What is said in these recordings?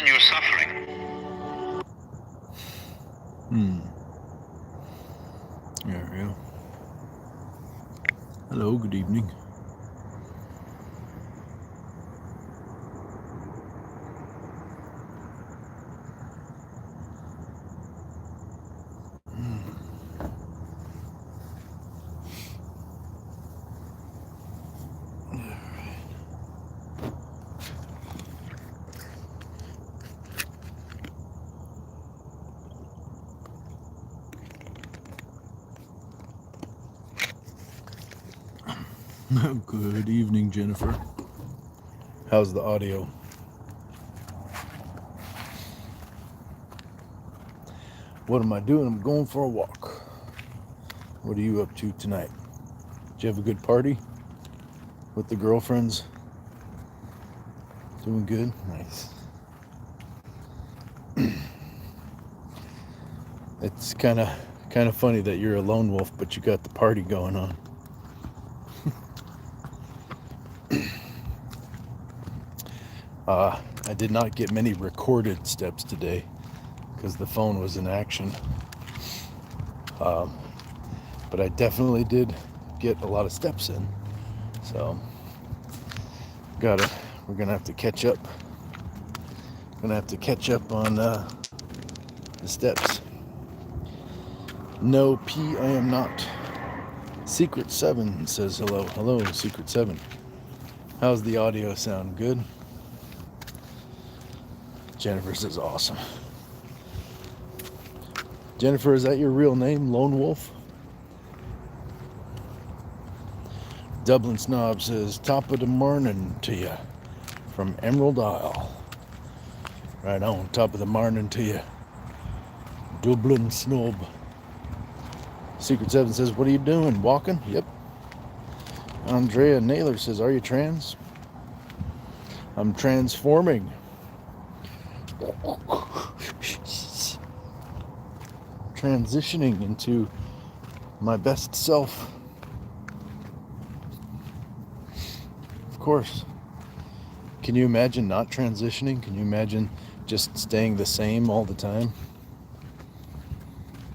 understand your suffering. There we go. Hello, good evening. Good evening, Jennifer. How's the audio? What am I doing? I'm going for a walk. What are you up to tonight? Did you have a good party with the girlfriends? Doing good? Nice. It's kind of funny that you're a lone wolf, but you got the party going on. I did not get many recorded steps today because the phone was in action. But I definitely did get a lot of steps in. So we're gonna have to catch up. Gonna have to catch up on the steps. No, P, I am not. Secret 7 says hello. Hello, Secret 7. How's the audio sound? Good? Jennifer says awesome. Jennifer, is that your real name, Lone Wolf? Dublin Snob says, top of the morning to you from Emerald Isle. Right on, top of the morning to you. Dublin Snob. Secret 7 says, what are you doing? Walking? Yep. Andrea Naylor says, are you trans? I'm transforming. Transitioning into my best self. Of course. Can you imagine not transitioning? Can you imagine just staying the same all the time?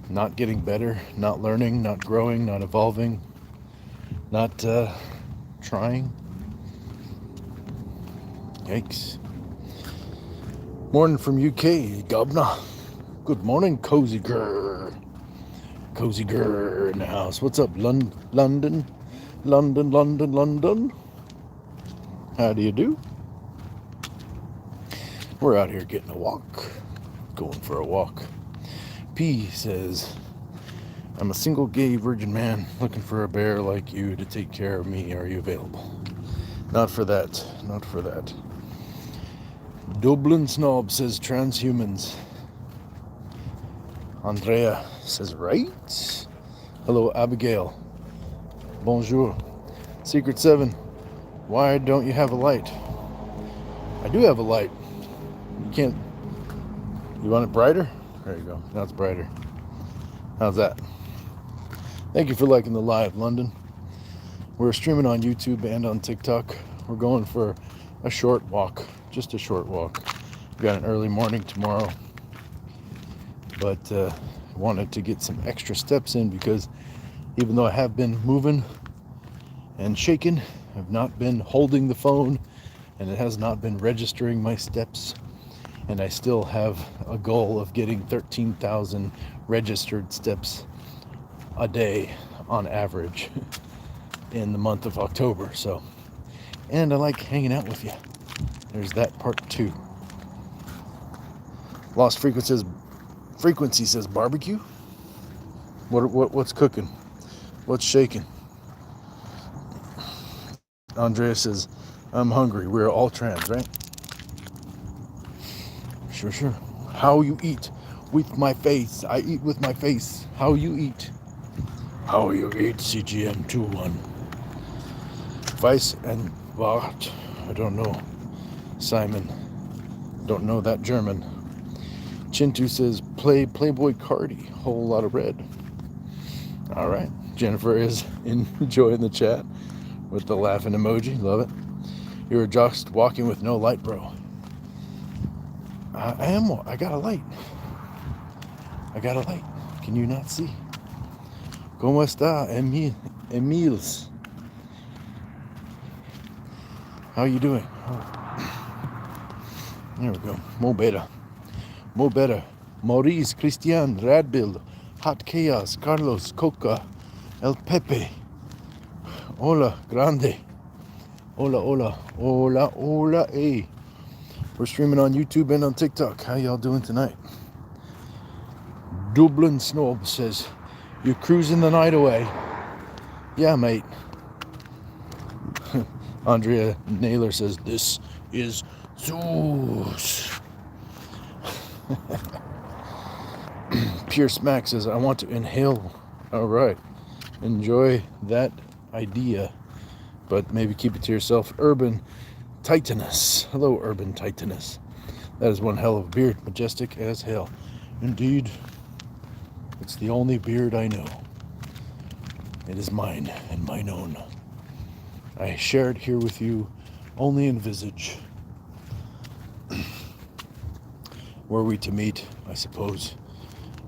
Not getting better, not learning, not growing, not evolving, not trying? Yikes. Morning from UK, Governor. Good morning, Cozy Girl. Cozy Girl in the house. What's up, London? London. How do you do? We're out here getting a walk. Going for a walk. P says, I'm a single gay virgin man looking for a bear like you to take care of me. Are you available? Not for that. Not for that. Dublin Snob says transhumans. Andrea says right. Hello, Abigail. Bonjour. Secret 7. Why don't you have a light? I do have a light. You can't. You want it brighter? There you go. Now it's brighter. How's that? Thank you for liking the live, London. We're streaming on YouTube and on TikTok. We're going for a short walk. Just a short walk. We got an early morning tomorrow. But wanted to get some extra steps in because even though I have been moving and shaking, I've not been holding the phone and it has not been registering my steps. And I still have a goal of getting 13,000 registered steps a day on average in the month of October. So, and I like hanging out with you. There's that part too. Lost Frequency says barbecue. What's cooking? What's shaking? Andrea says, I'm hungry. We're all trans, right? Sure. How you eat? With my face. I eat with my face. How you eat? How you eat, CGM 21. Vice and Bart. I don't know. Simon. Don't know that German. Chintu says, play Playboy Cardi. Whole lot of red. All right. Jennifer is enjoying the chat with the laughing emoji. Love it. You were just walking with no light, bro. I got a light. I got a light. Can you not see? ¿Cómo está, Emils? How you doing? There we go. Mo better. Maurice, Christian, Radbill, Hot Chaos, Carlos, Coca, El Pepe. Hola, grande. Hola, hey. We're streaming on YouTube and on TikTok. How y'all doing tonight? Dublin Snob says, you're cruising the night away. Yeah, mate. Andrea Naylor says, this is Zeus. Pierce Max says, I want to inhale. All right. Enjoy that idea, but maybe keep it to yourself. Urban Titanus. Hello, Urban Titanus. That is one hell of a beard. Majestic as hell. Indeed. It's the only beard I know. It is mine and mine own. I share it here with you only in visage. Were we to meet, I suppose,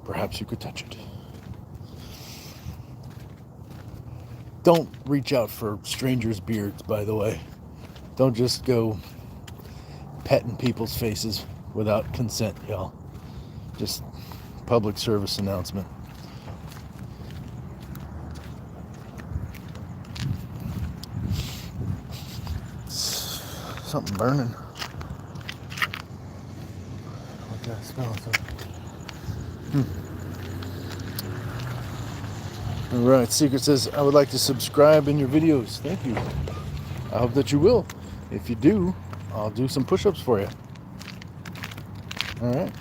perhaps you could touch it. Don't reach out for strangers' beards, by the way. Don't just go petting people's faces without consent, y'all. Just public service announcement. Something burning. What that smell? All right, Secret says, I would like to subscribe in your videos. Thank you. I hope that you will. If you do, I'll do some push-ups for you. All right.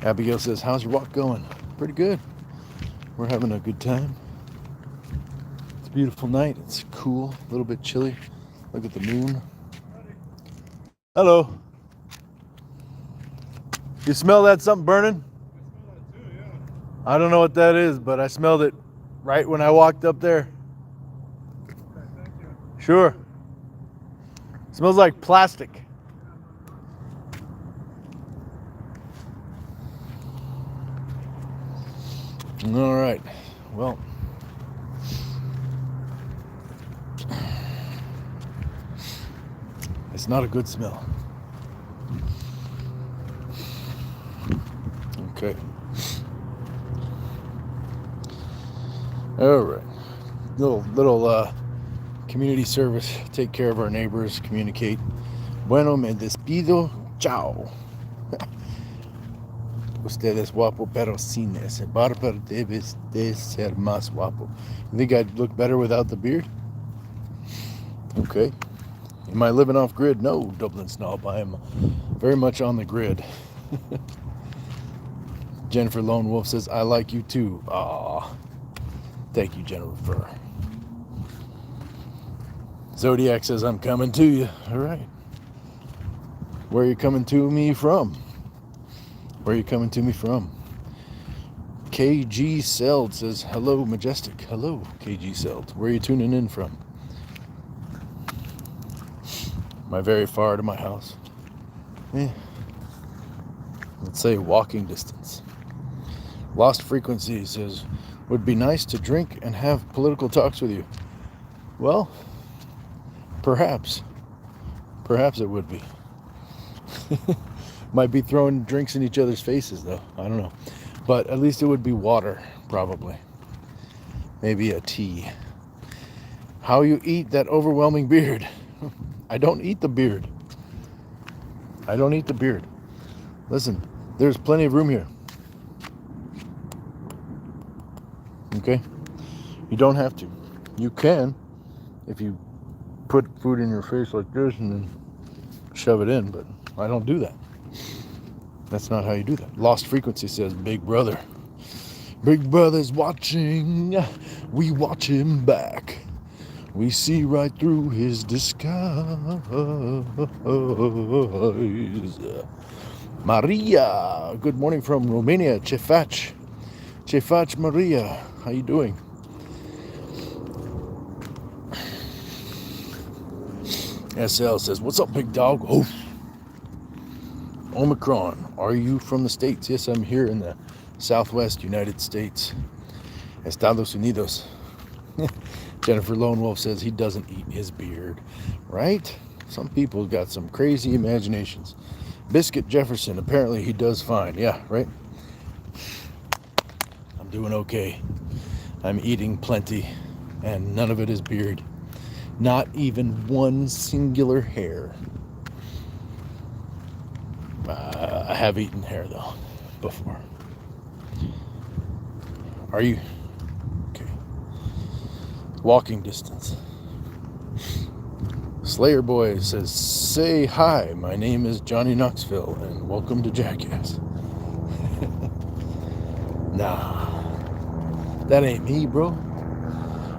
Abigail says, how's your walk going? Pretty good. We're having a good time. It's a beautiful night. It's cool, a little bit chilly. Look at the moon. Hello. You smell that something burning? I don't know what that is, but I smelled it right when I walked up there. Thank you. Sure. Smells like plastic. All right. Well, it's not a good smell. Okay. All right. Little community service. Take care of our neighbors. Communicate. Bueno, me despido. Chao. Usted es guapo, pero sin ese barba debes de ser más guapo. You think I'd look better without the beard? Okay. Am I living off grid? No, Dublin Snob. I am very much on the grid. Jennifer Lone Wolf says, I like you too. Aw. Thank you, Jennifer. Zodiac says, I'm coming to you. All right. Where are you coming to me from? Where are you coming to me from? KG Seld says, hello, Majestic. Hello, KG Seld. Where are you tuning in from? Am I very far to my house? Let's say walking distance. Lost Frequency says, would be nice to drink and have political talks with you. Well, perhaps. Perhaps it would be. Might be throwing drinks in each other's faces, though. I don't know. But at least it would be water, probably. Maybe a tea. How you eat that overwhelming beard? I don't eat the beard. I don't eat the beard. Listen, there's plenty of room here. Okay? You don't have to. You can if you put food in your face like this and then shove it in, but I don't do that. That's not how you do that. Lost Frequency says, Big Brother. Big Brother's watching. We watch him back. We see right through his disguise. Maria. Good morning from Romania. Cefaci. Cefaci Maria. How you doing? SL says, what's up, big dog? Oh, Omicron, are you from the States? Yes, I'm here in the Southwest United States. Estados Unidos. Jennifer Lone Wolf says he doesn't eat his beard. Right? Some people got some crazy imaginations. Biscuit Jefferson, apparently he does fine. Yeah, right? I'm doing okay. I'm eating plenty, and none of it is beard. Not even one singular hair. I have eaten hair, though, before. Are you? Okay. Walking distance. Slayer Boy says, say hi, my name is Johnny Knoxville, and welcome to Jackass. Nah, that ain't me, bro.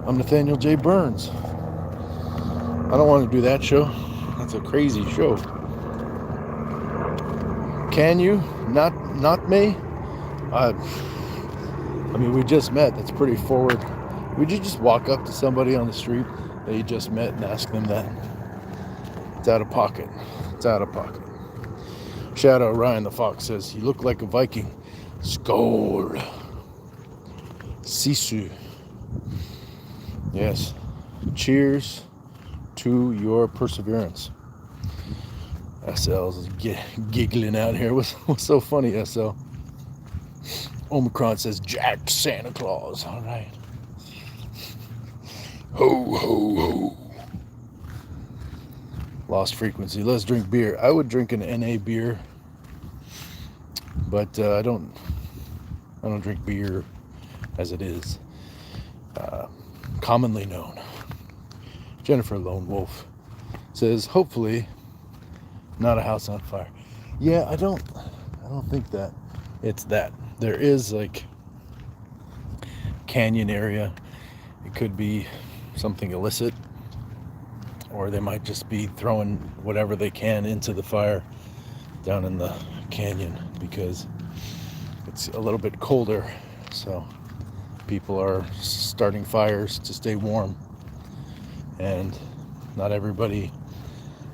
I'm Nathaniel J. Burns. I don't want to do that show. That's a crazy show. Can you? Not me? I mean, we just met. That's pretty forward. Would you just walk up to somebody on the street that you just met and ask them that? It's out of pocket. It's out of pocket. Shadow Ryan the Fox says, you look like a Viking. Skål. Sisu. Yes. Cheers to your perseverance. SL's giggling out here. What's so funny, SL? Omicron says, Jack Santa Claus. All right. Ho, ho, ho. Lost frequency. Let's drink beer. I would drink an NA beer, but I don't drink beer as it is commonly known. Jennifer Lone Wolf says, hopefully not a house on fire. Yeah, I don't think that it's that. There is like canyon area. It could be something illicit, or they might just be throwing whatever they can into the fire down in the canyon because it's a little bit colder, so people are starting fires to stay warm, and not everybody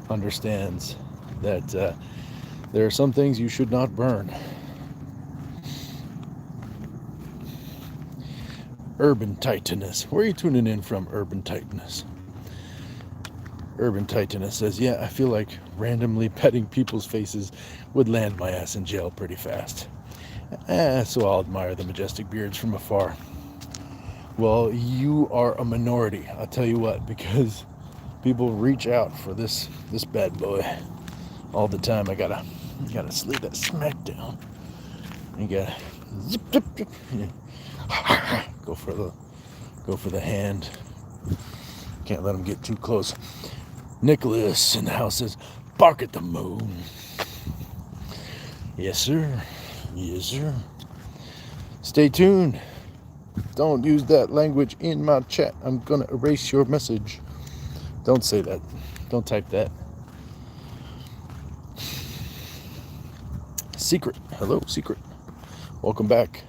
understands that there are some things you should not burn. Urban Titanus. Where are you tuning in from, Urban Titanus? Urban Titanus says, yeah, I feel like randomly petting people's faces would land my ass in jail pretty fast. So I'll admire the majestic beards from afar. Well, you are a minority, I'll tell you what, because people reach out for this bad boy all the time. I gotta slay that smack down. You gotta zip, zip, zip. Go for the hand. Can't let them get too close. Nicholas in the house says, bark at the moon. Yes, sir. Yes, sir. Stay tuned. Don't use that language in my chat. I'm gonna erase your message. Don't say that. Don't type that. Secret. Hello, Secret. Welcome back.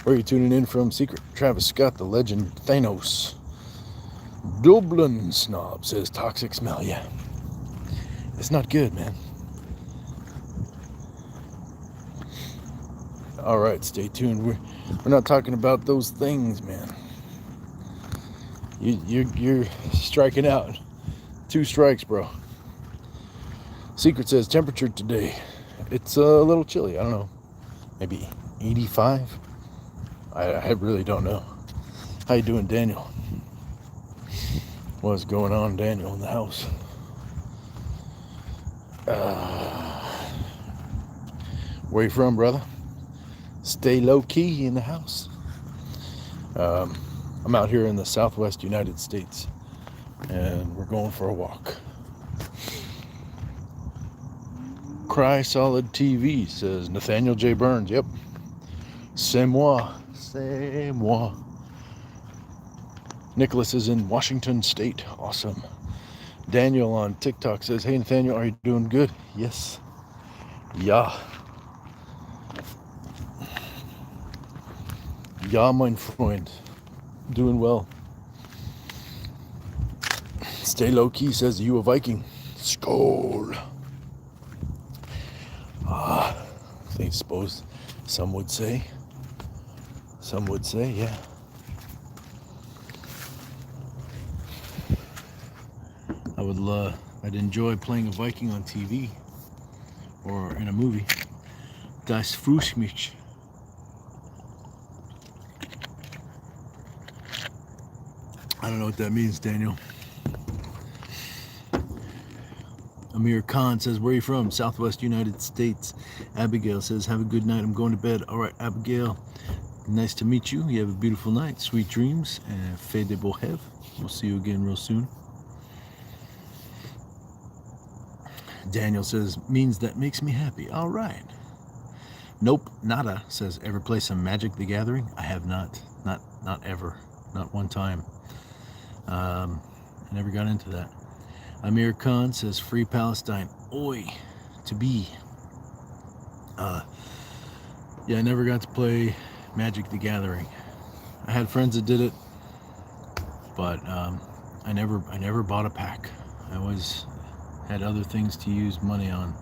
Where are you tuning in from, Secret? Travis Scott, the legend Thanos. Dublin Snob says, toxic smell. Yeah. It's not good, man. All right, stay tuned. We're not talking about those things, man. You're striking out. 2 strikes, bro. Secret says, temperature today. It's a little chilly. I don't know. Maybe 85? I really don't know. How you doing, Daniel? What's going on, Daniel, in the house? Where you from, brother? Stay low-key in the house. I'm out here in the Southwest United States, and we're going for a walk. Cry Solid TV says, Nathaniel J. Burns. Yep. C'est moi. C'est moi. Nicholas is in Washington State. Awesome. Daniel on TikTok says, hey, Nathaniel, are you doing good? Yes. Yeah. Ja, mein Freund. Doing well. Stay low key, says you a Viking. Skål. I suppose some would say. Some would say, yeah. I'd enjoy playing a Viking on TV or in a movie. Das freut mich. I don't know what that means, Daniel. Amir Khan says, where are you from? Southwest United States. Abigail says, have a good night. I'm going to bed. All right, Abigail. Nice to meet you. You have a beautiful night. Sweet dreams. And Fede de Bohev. We'll see you again real soon. Daniel says, means that makes me happy. All right. Nope, nada says, ever play some Magic the Gathering? I have not. Not ever. Not one time. I never got into that. Amir Khan says, free Palestine. Oi, to be. Yeah, I never got to play Magic the Gathering. I had friends that did it, but I never bought a pack. I always had other things to use money on.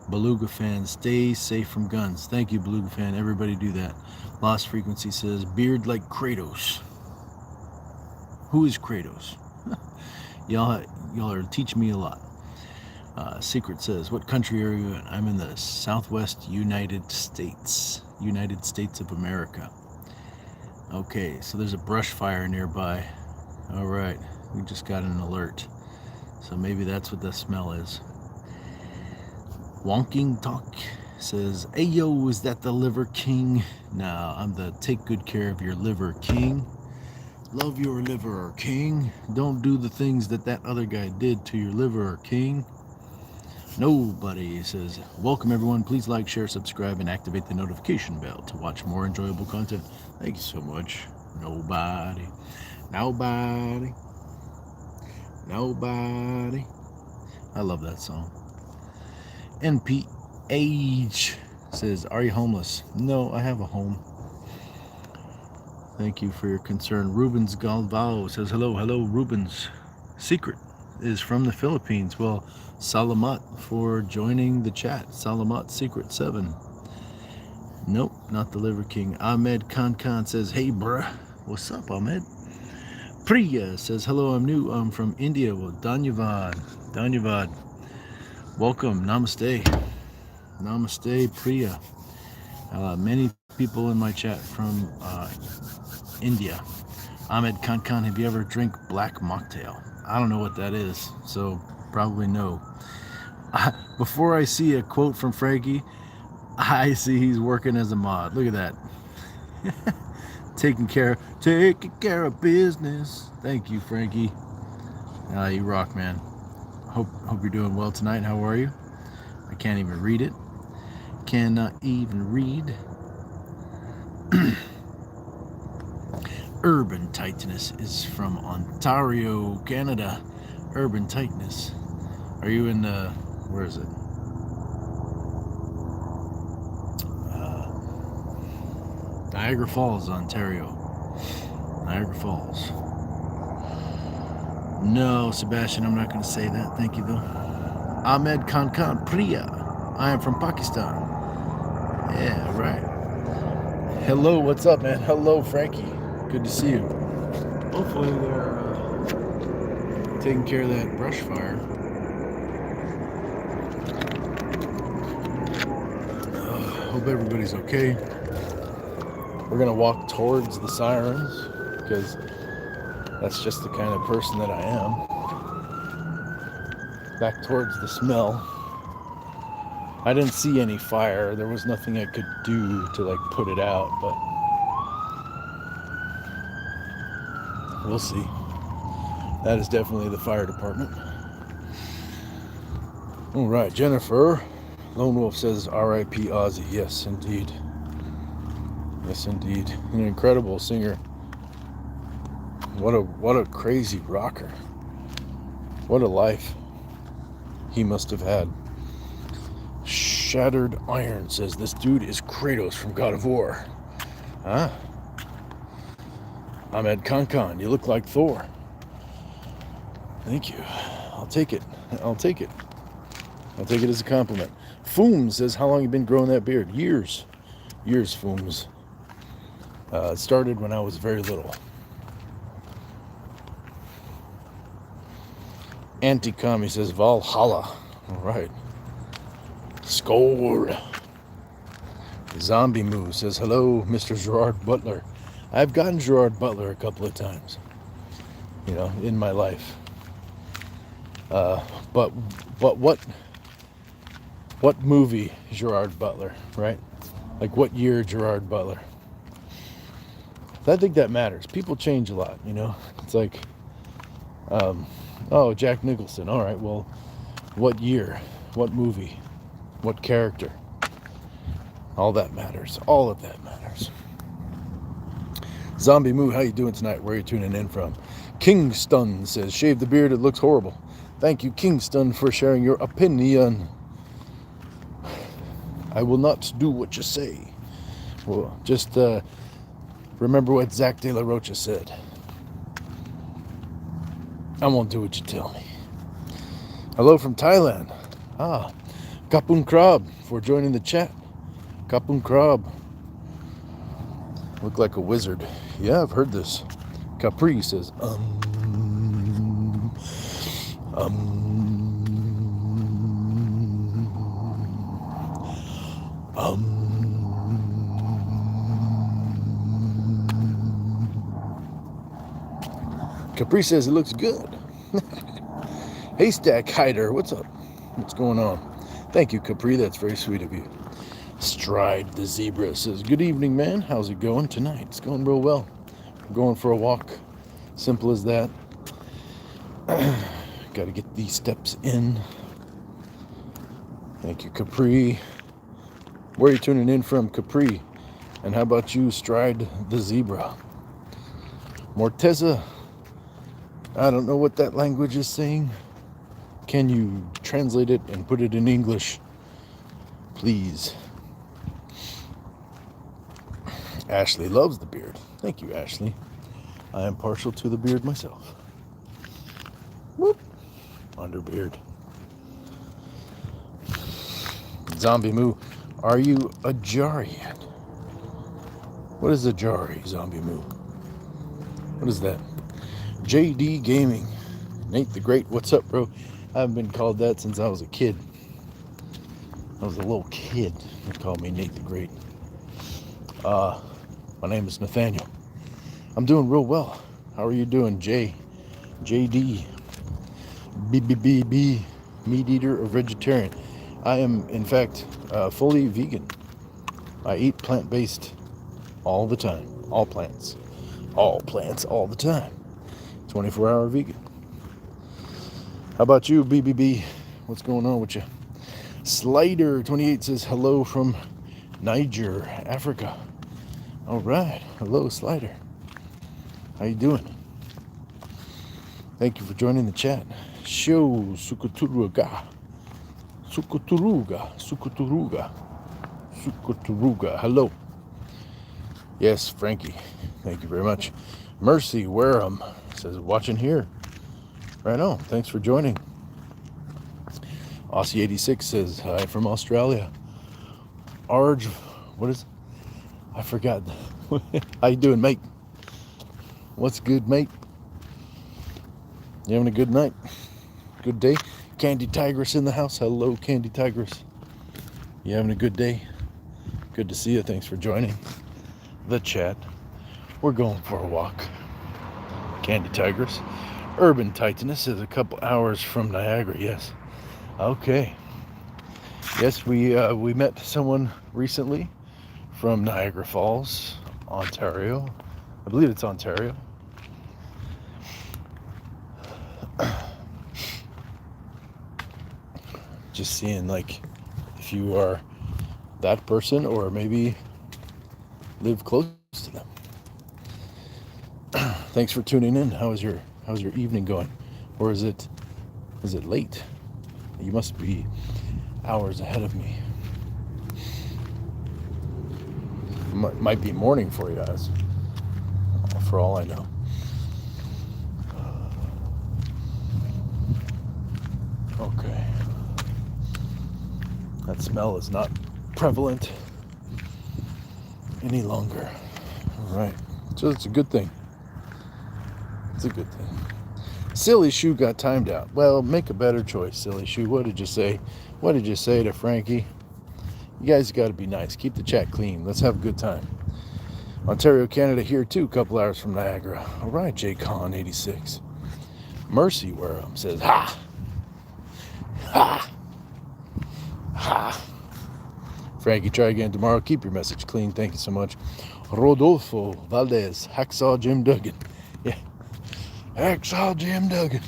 Beluga fan, stay safe from guns. Thank you, Beluga fan. Everybody do that. Lost Frequency says, beard like Kratos. Who is Kratos? Y'all are teaching me a lot. Secret says, what country are you in? I'm in the Southwest United States. United States of America. Okay, so there's a brush fire nearby. All right, we just got an alert. So maybe that's what the smell is. Walkentalk says, hey yo, is that the Liver King? No, I'm the take good care of your liver king. Love your liver king. Don't do the things that other guy did to your liver king. Nobody says, welcome everyone. Please like, share, subscribe, and activate the notification bell to watch more enjoyable content. Thank you so much. Nobody. I love that song. NPH says, are you homeless? No, I have a home. Thank you for your concern. Rubens Galvao says, hello, Rubens. Secret is from the Philippines. Well, Salamat for joining the chat. Salamat Secret 7. Nope, not the Liver King. Ahmed Khan says, hey bruh. What's up, Ahmed? Priya says, hello, I'm new. I'm from India. Well, Dhanyavad. Welcome. Namaste, Priya. Many people in my chat from India. Ahmed Khan, have you ever drank black mocktail? I don't know what that is, so probably no. Before I see a quote from Frankie, I see he's working as a mod. Look at that. Taking care of business. Thank you, Frankie. You rock, man. Hope you're doing well tonight. How are you? I can't even read it. Cannot even read. Urban Tightness is from Ontario, Canada. Urban Tightness. Are you in where is it? Niagara Falls, Ontario. Niagara Falls. No, Sebastian, I'm not going to say that. Thank you, though. Ahmed Khan, Priya. I am from Pakistan. Yeah, right. Hello, what's up, man? Hello, Frankie. Good to see you. Hopefully they're taking care of that brush fire. Hope everybody's okay. We're going to walk towards the sirens because that's just the kind of person that I am. Back towards the smell. I didn't see any fire. There was nothing I could do to put it out, but we'll see. That is definitely the fire department. All right, Jennifer. Lone Wolf says R.I.P. Ozzy. Yes, indeed. Yes, indeed. An incredible singer. What a crazy rocker. What a life he must have had. Shattered Iron says, this dude is Kratos from God of War. Huh? Ahmed Khan, you look like Thor. Thank you. I'll take it. I'll take it. I'll take it as a compliment. Foom says, how long you been growing that beard? Years. Years, Fooms. It started when I was very little. Anti-commie says, Valhalla. All right. Score. Zombie Moo says, hello, Mr. Gerard Butler. I've gotten Gerard Butler a couple of times, in my life. But what movie Gerard Butler, right? Like what year Gerard Butler? I think that matters. People change a lot, It's like, oh, Jack Nicholson. All right, well, what year? What movie? What character? All that matters. All of that matters. Zombie Moo, how you doing tonight? Where are you tuning in from? Kingston says, shave the beard, it looks horrible. Thank you, Kingston, for sharing your opinion. I will not do what you say. Well, just remember what Zach De La Rocha said. I won't do what you tell me. Hello from Thailand. Kapun Krab for joining the chat. Kapun Krab. Look like a wizard. Yeah, I've heard this. Capri says, Capri says it looks good. Haystack Hider, what's up? What's going on? Thank you, Capri. That's very sweet of you. Stride the Zebra says, good evening, man. How's it going tonight? It's going real well. I'm going for a walk. Simple as that. Got to get these steps in. Thank you, Capri. Where are you tuning in from, Capri? And how about you, Stride the Zebra? Morteza, I don't know what that language is saying. Can you translate it and put it in English, please? Ashley loves the beard. Thank you, Ashley. I am partial to the beard myself. Whoop. Underbeard. Zombie Moo, are you a Jari yet? What is a Jari, Zombie Moo? What is that? JD Gaming. Nate the Great, what's up, bro? I haven't been called that since I was a kid. I was a little kid. They called me Nate the Great. My name is Nathaniel. I'm doing real well. How are you doing, JD? BBBB, meat eater or vegetarian? I am, in fact, fully vegan. I eat plant-based all the time. All plants. All plants all the time. 24-hour vegan. How about you, BBB? What's going on with you? Slider28 says, hello from Niger, Africa. All right. Hello, Slider. How you doing? Thank you for joining the chat. Show Sukuturuga. Hello. Yes, Frankie. Thank you very much. Mercy Wareham says, watching here. Right on. Thanks for joining. Aussie86 says, hi from Australia. Arj, what is it? I forgot. How you doing, mate? What's good, mate? You having a good night? Good day? Candy Tigress in the house. Hello, Candy Tigress. You having a good day? Good to see you. Thanks for joining the chat. We're going for a walk. Candy Tigress. Urban Titanus is a couple hours from Niagara. Yes. Okay. Yes, we met someone recently from Niagara Falls, Ontario. I believe it's Ontario. Just seeing like if you are that person or maybe live close to them. Thanks for tuning in. How's your evening going? Or is it late? You must be hours ahead of me. Might be morning for you guys, for all I know. Okay. That smell is not prevalent any longer. All right. So it's a good thing. It's a good thing. Silly Shoe got timed out. Well, make a better choice, Silly Shoe. What did you say? What did you say to Frankie? You guys got to be nice. Keep the chat clean. Let's have a good time. Ontario, Canada here too, a couple hours from Niagara. All right, JCon86. Mercy Wareham says, ha! Ha! Ha! Frankie, try again tomorrow. Keep your message clean. Thank you so much. Rodolfo Valdez, Hacksaw Jim Duggan. Yeah. Hacksaw Jim Duggan.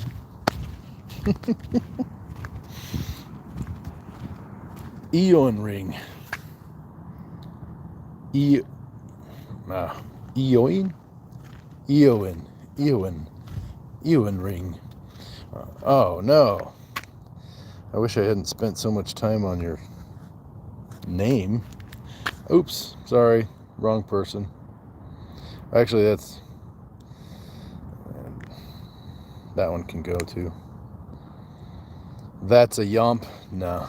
Eon Ring. Eoin? Eoin Ring. Oh no. I wish I hadn't spent so much time on your name. Oops, sorry, wrong person. Actually, that one can go too. That's a yomp. No.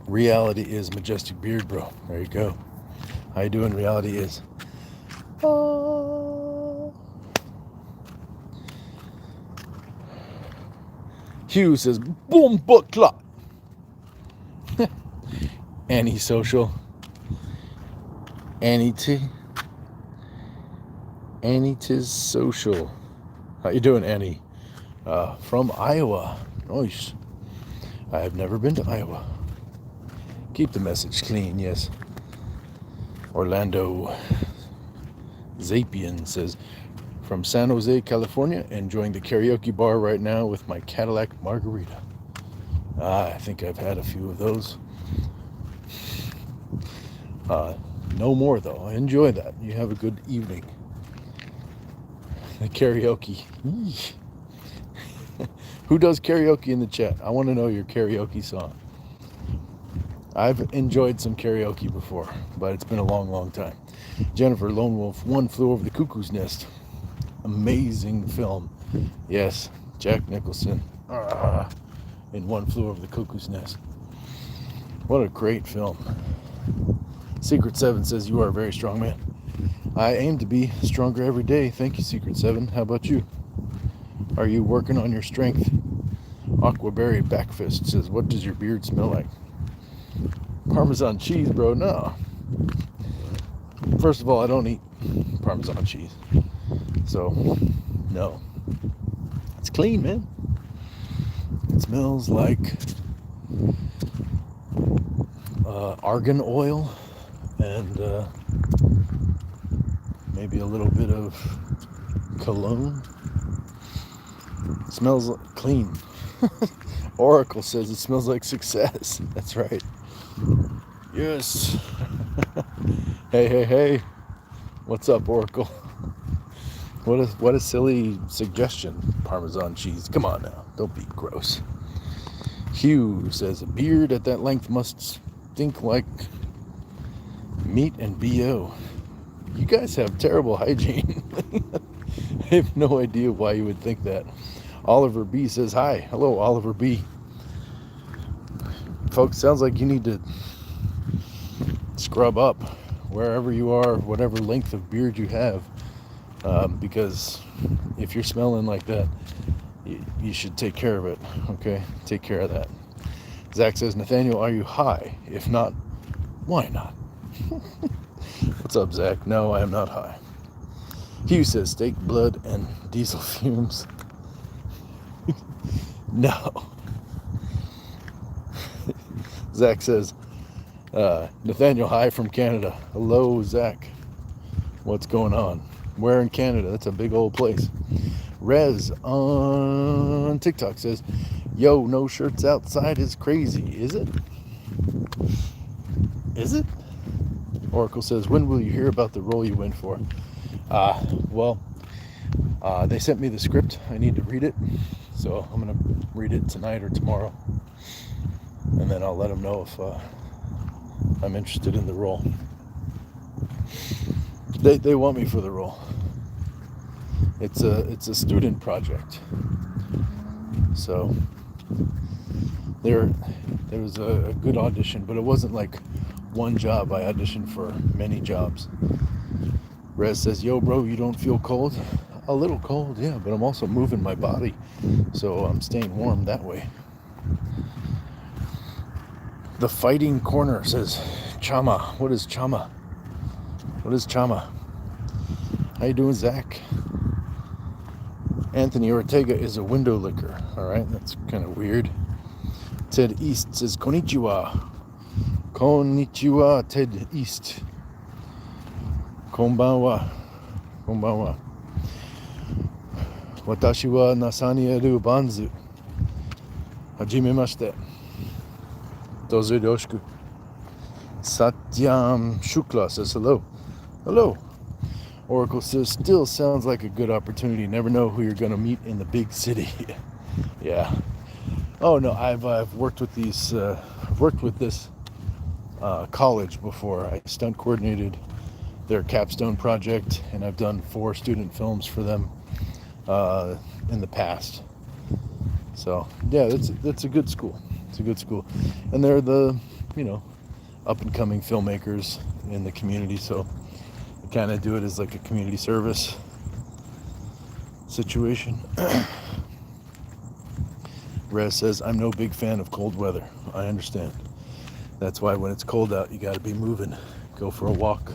Reality is Majestic Beard, bro. There you go. How you doing? Reality is. Hugh says, boom, book clock. Anti-social. Annie-tis social. How you doing, Annie? From Iowa. Nice. I have never been to Iowa. Keep the message clean, yes. Orlando Zapian says, from San Jose, California, enjoying the karaoke bar right now with my Cadillac margarita. I think I've had a few of those. No more, though. Enjoy that. You have a good evening. The karaoke. Who does karaoke in the chat? I want to know your karaoke song. I've enjoyed some karaoke before, but it's been a long, long time. Jennifer Lone Wolf, One Flew Over the Cuckoo's Nest. Amazing film. Yes, Jack Nicholson in One Flew Over the Cuckoo's Nest. What a great film. Secret 7 says, you are a very strong man. I aim to be stronger every day. Thank you, Secret 7. How about you? Are you working on your strength? Aquaberry Backfist says, what does your beard smell like? Parmesan cheese, bro. No. First of all, I don't eat Parmesan cheese. So, no. It's clean, man. It smells like argan oil and maybe a little bit of cologne. It smells clean. Oracle says it smells like success. That's right. Yes. Hey. What's up, Oracle? What a silly suggestion, Parmesan cheese. Come on now. Don't be gross. Hugh says a beard at that length must stink like meat and BO. You guys have terrible hygiene. I have no idea why you would think that. Oliver B says hi. Hello, Oliver B. Folks, sounds like you need to scrub up wherever you are, whatever length of beard you have, because if you're smelling like that, you should take care of it. Okay, take care of that. Zach says, Nathaniel, are you high? If not, why not? What's up, Zach? No, I am not high. Hugh says steak, blood, and diesel fumes. No. Zach says, Nathaniel, hi from Canada. Hello, Zach. What's going on? Where in Canada? That's a big old place. Rez on TikTok says, yo, no shirts outside is crazy. Is it? Is it? Oracle says, when will you hear about the role you went for? They sent me the script. I need to read it. So I'm going to read it tonight or tomorrow. And then I'll let them know if I'm interested in the role. They want me for the role. It's a student project. So there was a good audition, but it wasn't like one job. I auditioned for many jobs. Rez says, yo bro, you don't feel cold? A little cold, yeah, but I'm also moving my body, so I'm staying warm that way. The Fighting Corner says, Chama. What is Chama? What is Chama? How you doing, Zach? Anthony Ortega is a window licker. All right, that's kind of weird. Ted East says, Konnichiwa. Konnichiwa, Ted East. Konbanwa. Konbanwa. Watashi wa Nathaniel Banzu. Hajimemashite. Dozo yoroshiku. Satyam Shukla says hello. Hello. Oracle says, still sounds like a good opportunity. Never know who you're going to meet in the big city. Yeah. Oh no, I've worked with these. I've worked with this college before. I stunt coordinated their capstone project, and I've done 4 student films for them in the past. So yeah, that's a good school. It's a good school, and they're the up and coming filmmakers in the community. So I kind of do it as like a community service situation. Rez says, I'm no big fan of cold weather. I understand. That's why when it's cold out, you got to be moving. Go for a walk,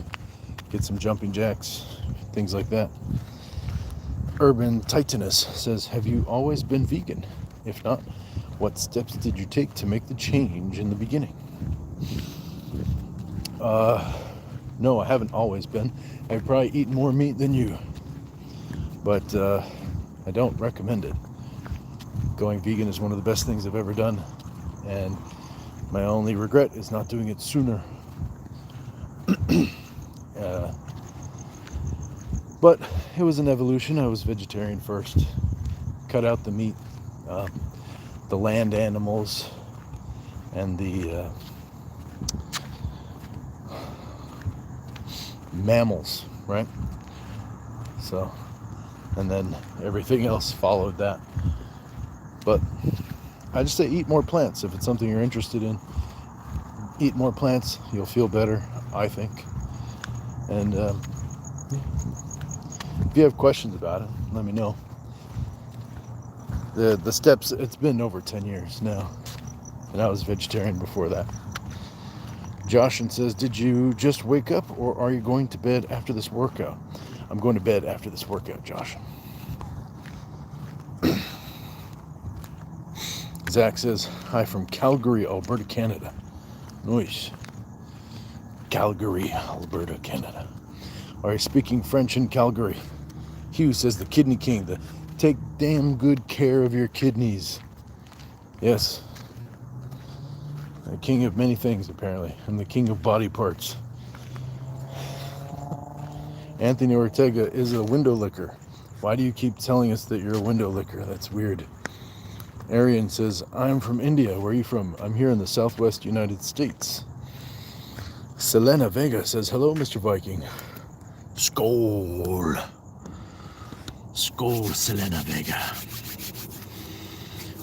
get some jumping jacks, things like that. Urban Titanus says, have you always been vegan? If not, what steps did you take to make the change in the beginning? No, I haven't always been. I've probably eaten more meat than you, but I don't recommend it. Going vegan is one of the best things I've ever done, and my only regret is not doing it sooner. But it was an evolution. I was vegetarian first. Cut out the meat, the land animals, and the mammals, right? So, and then everything else followed that. But I just say eat more plants. If it's something you're interested in, eat more plants. You'll feel better, I think. And if you have questions about it, let me know. The steps, it's been over 10 years now, and I was vegetarian before that. Joshin says, did you just wake up, or are you going to bed after this workout? I'm going to bed after this workout, Josh. Zach says, hi from Calgary, Alberta, Canada. Nice. Calgary, Alberta, Canada. Are you speaking French in Calgary? Hugh says, the Kidney King. Take damn good care of your kidneys. Yes. The king of many things, apparently. I'm the king of body parts. Anthony Ortega is a window licker. Why do you keep telling us that you're a window licker? That's weird. Arian says, I'm from India. Where are you from? I'm here in the Southwest United States. Selena Vega says, hello, Mr. Viking. Skål. Skål, Selena Vega.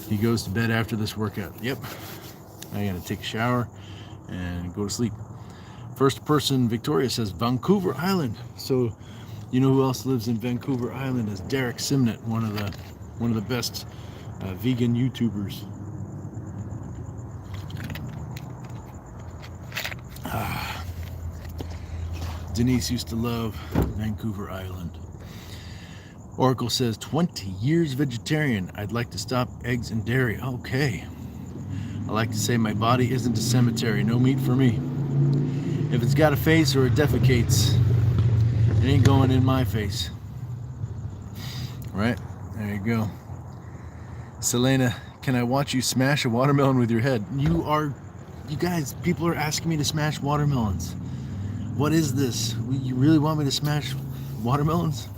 He goes to bed after this workout. Yep. I gotta take a shower and go to sleep. First person, Victoria says, Vancouver Island. So, you know who else lives in Vancouver Island is Derek Simnett, one of the best vegan YouTubers. Denise used to love Vancouver Island. Oracle says, 20 years vegetarian. I'd like to stop eggs and dairy. Okay. I like to say my body isn't a cemetery. No meat for me. If it's got a face or it defecates, it ain't going in my face. Right? There you go. Selena, can I watch you smash a watermelon with your head? You guys, people are asking me to smash watermelons. What is this? You really want me to smash watermelons?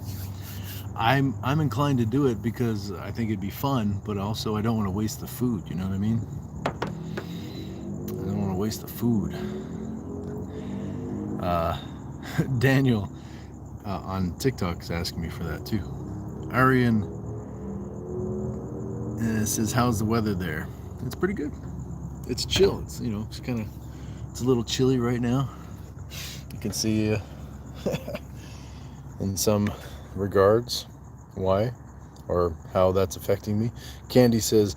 I'm inclined to do it because I think it'd be fun, but also I don't want to waste the food, you know what I mean? I don't want to waste the food. Daniel on TikTok is asking me for that too. Arian says, how's the weather there? It's pretty good. It's chill. It's, it's a little chilly right now. You can see in some regards why or how that's affecting me. Candy says,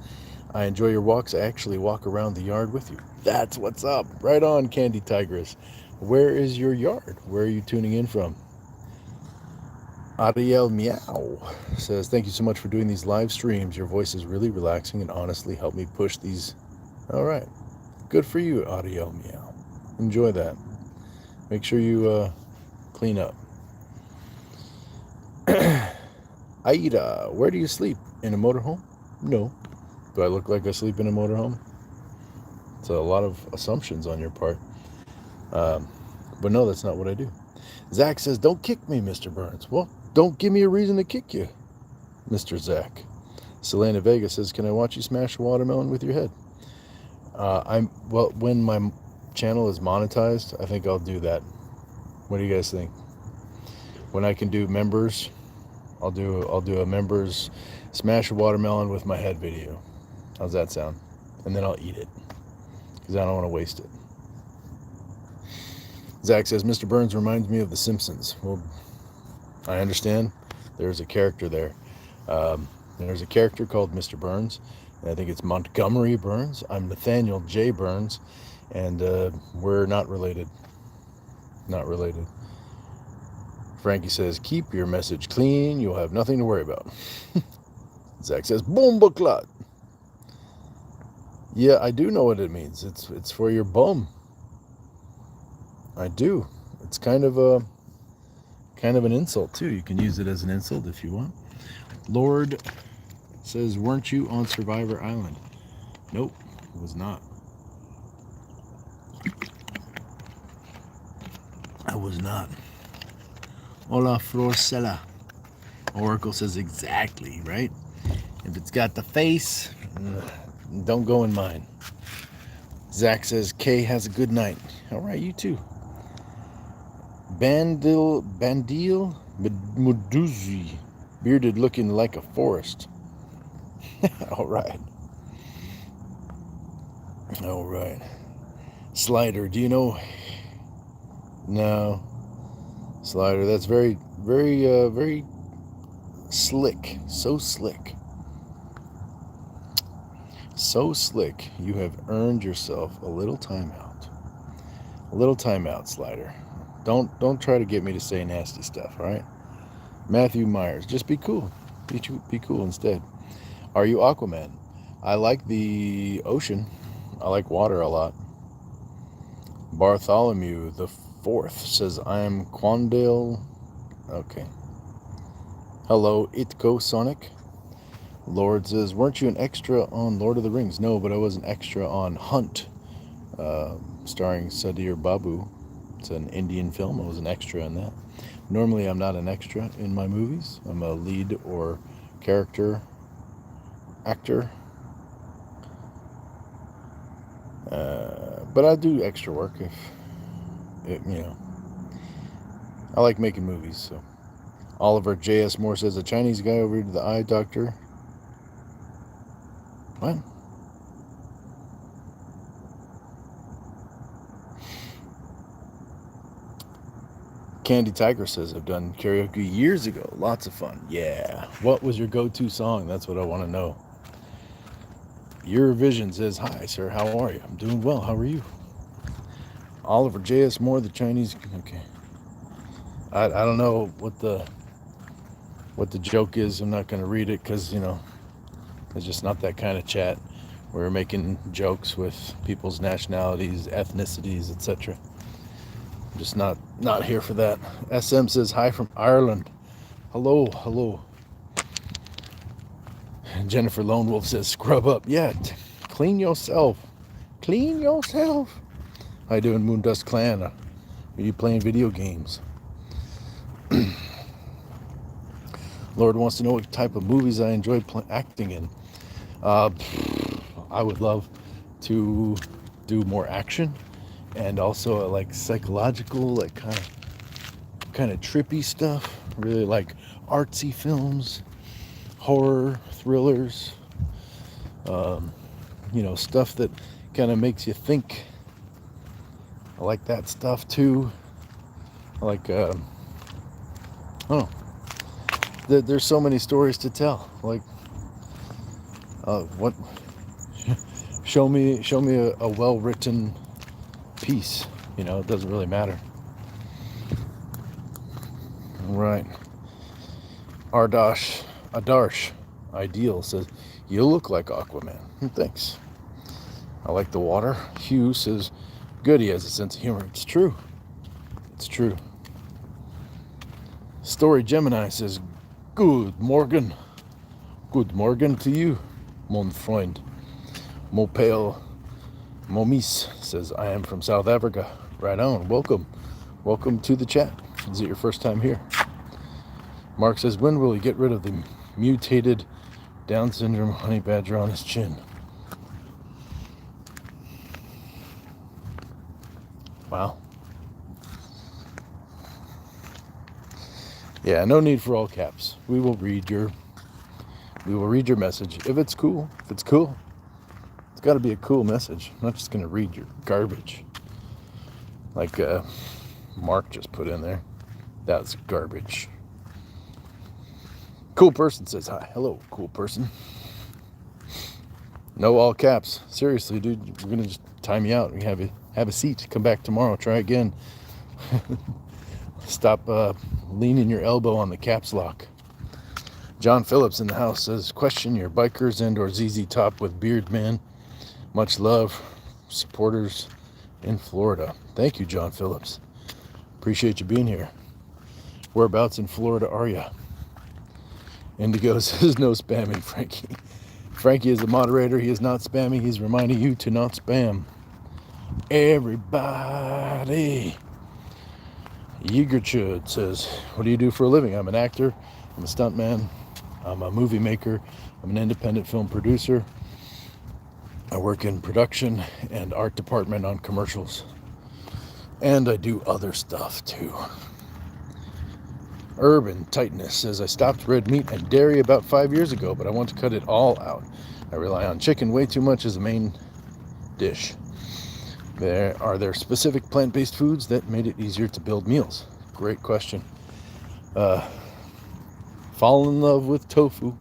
I enjoy your walks. I actually walk around the yard with you. That's what's up. Right on, Candy Tigress. Where is your yard? Where are you tuning in from? Ariel Meow says, thank you so much for doing these live streams. Your voice is really relaxing and honestly helped me push these. All right. Good for you, Ariel Meow. Enjoy that. Make sure you clean up. Aida, where do you sleep? In a motorhome? No. Do I look like I sleep in a motorhome? It's a lot of assumptions on your part. But no, that's not what I do. Zach says, don't kick me, Mr. Burns. Well, don't give me a reason to kick you, Mr. Zach. Selena Vega says, can I watch you smash a watermelon with your head? When my channel is monetized, I think I'll do that. What do you guys think? When I can do members, I'll do a members smash a watermelon with my head video. How's that sound? And then I'll eat it because I don't want to waste it. Zach says, Mr. Burns reminds me of The Simpsons. Well, I understand. There's a character there. There's a character called Mr. Burns, and I think it's Montgomery Burns. I'm Nathaniel J. Burns, and we're not related. Not related. Frankie says, keep your message clean. You'll have nothing to worry about. Zach says, bomba clot. Yeah, I do know what it means. It's for your bum. I do. It's kind of an insult too. You can use it as an insult if you want. Lord says, weren't you on Survivor Island? Nope, it was not. I was not. Hola, Frosella. Oracle says, exactly, right? If it's got the face, don't go in mine. Zach says, Kay has a good night. All right, you too. Bandil Muduzi, bearded looking like a forest. All right. All right. Slider, do you know? No. Slider, that's very, very, very slick. So slick. So slick. You have earned yourself a little timeout. A little timeout, Slider. Don't try to get me to say nasty stuff, all right? Matthew Myers, just be cool. Be cool instead. Are you Aquaman? I like the ocean. I like water a lot. Bartholomew the Fourth says, I am Quandale. Okay. Hello, Itko Sonic. Lord says, weren't you an extra on Lord of the Rings? No, but I was an extra on Hunt, starring Sudhir Babu. It's an Indian film. I was an extra in that. Normally, I'm not an extra in my movies. I'm a lead or character actor. But I do extra work if, I like making movies, so. Oliver J.S. Moore says, a Chinese guy over to the eye doctor. What? Candy Tiger says, I've done karaoke years ago. Lots of fun. Yeah. What was your go-to song? That's what I want to know. Eurovision says, hi, sir. How are you? I'm doing well. How are you? Oliver J.S. Moore, the Chinese. Okay. I don't know what the joke is. I'm not going to read it because, it's just not that kind of chat. We're making jokes with people's nationalities, ethnicities, etc. I'm just not here for that. SM says, hi from Ireland. Hello. And Jennifer Lone Wolf says, scrub up. Yeah, clean yourself. Clean yourself. How you doing, Moondust Clan? Are you playing video games? Lord wants to know what type of movies I enjoy acting in. I would love to do more action and also like psychological, like kind of trippy stuff. Really like artsy films. horror thrillers, stuff that kind of makes you think. I like that stuff too. I like, there's so many stories to tell. Like, what? Show me a well-written piece. It doesn't really matter. All right. Adarsh Ideal says, you look like Aquaman. Thanks. I like the water. Hugh says, good, he has a sense of humor. It's true. It's true. Story Gemini says, good morgen. Good morgen to you, mon Freund. Mopale Momis says, I am from South Africa. Right on. Welcome. Welcome to the chat. Is it your first time here? Mark says, when will he get rid of the mutated Down syndrome honey badger on his chin? Wow. Yeah, no need for all caps. We will read your message. If it's cool, it's got to be a cool message. I'm not just going to read your garbage. Like Mark just put in there. That's garbage. Cool person says hi. Hello, cool person. No all caps. Seriously, dude, we're going to just time you out. We have a seat. Come back tomorrow. Try again. Stop leaning your elbow on the caps lock. John Phillips in the house says, question your bikers and or ZZ Top with Beard Man. Much love, supporters in Florida. Thank you, John Phillips. Appreciate you being here. Whereabouts in Florida are you? Indigo says, no spamming, Frankie. Frankie is the moderator. He is not spamming. He's reminding you to not spam. Everybody. Yeagerchud says, what do you do for a living? I'm an actor. I'm a stuntman. I'm a movie maker. I'm an independent film producer. I work in production and art department on commercials. And I do other stuff too. Urban Tightness says, I stopped red meat and dairy about 5 years ago, but I want to cut it all out. I rely on chicken way too much as a main dish. Are there specific plant-based foods that made it easier to build meals? Great question. Fall in love with tofu.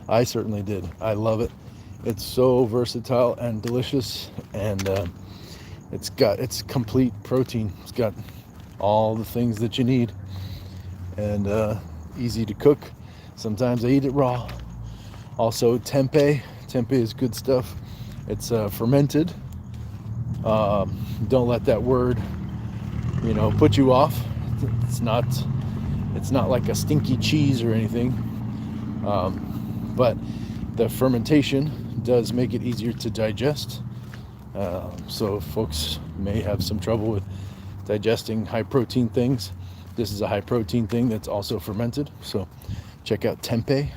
I certainly did. I love it. It's so versatile and delicious, and it's complete protein. It's got all the things that you need, and easy to cook. Sometimes I eat it raw. Also, tempeh. Tempeh is good stuff. It's fermented. Don't let that word, put you off. It's not like a stinky cheese or anything. But the fermentation does make it easier to digest. So if folks may have some trouble with digesting high protein things, this is a high protein thing that's also fermented. So check out tempeh.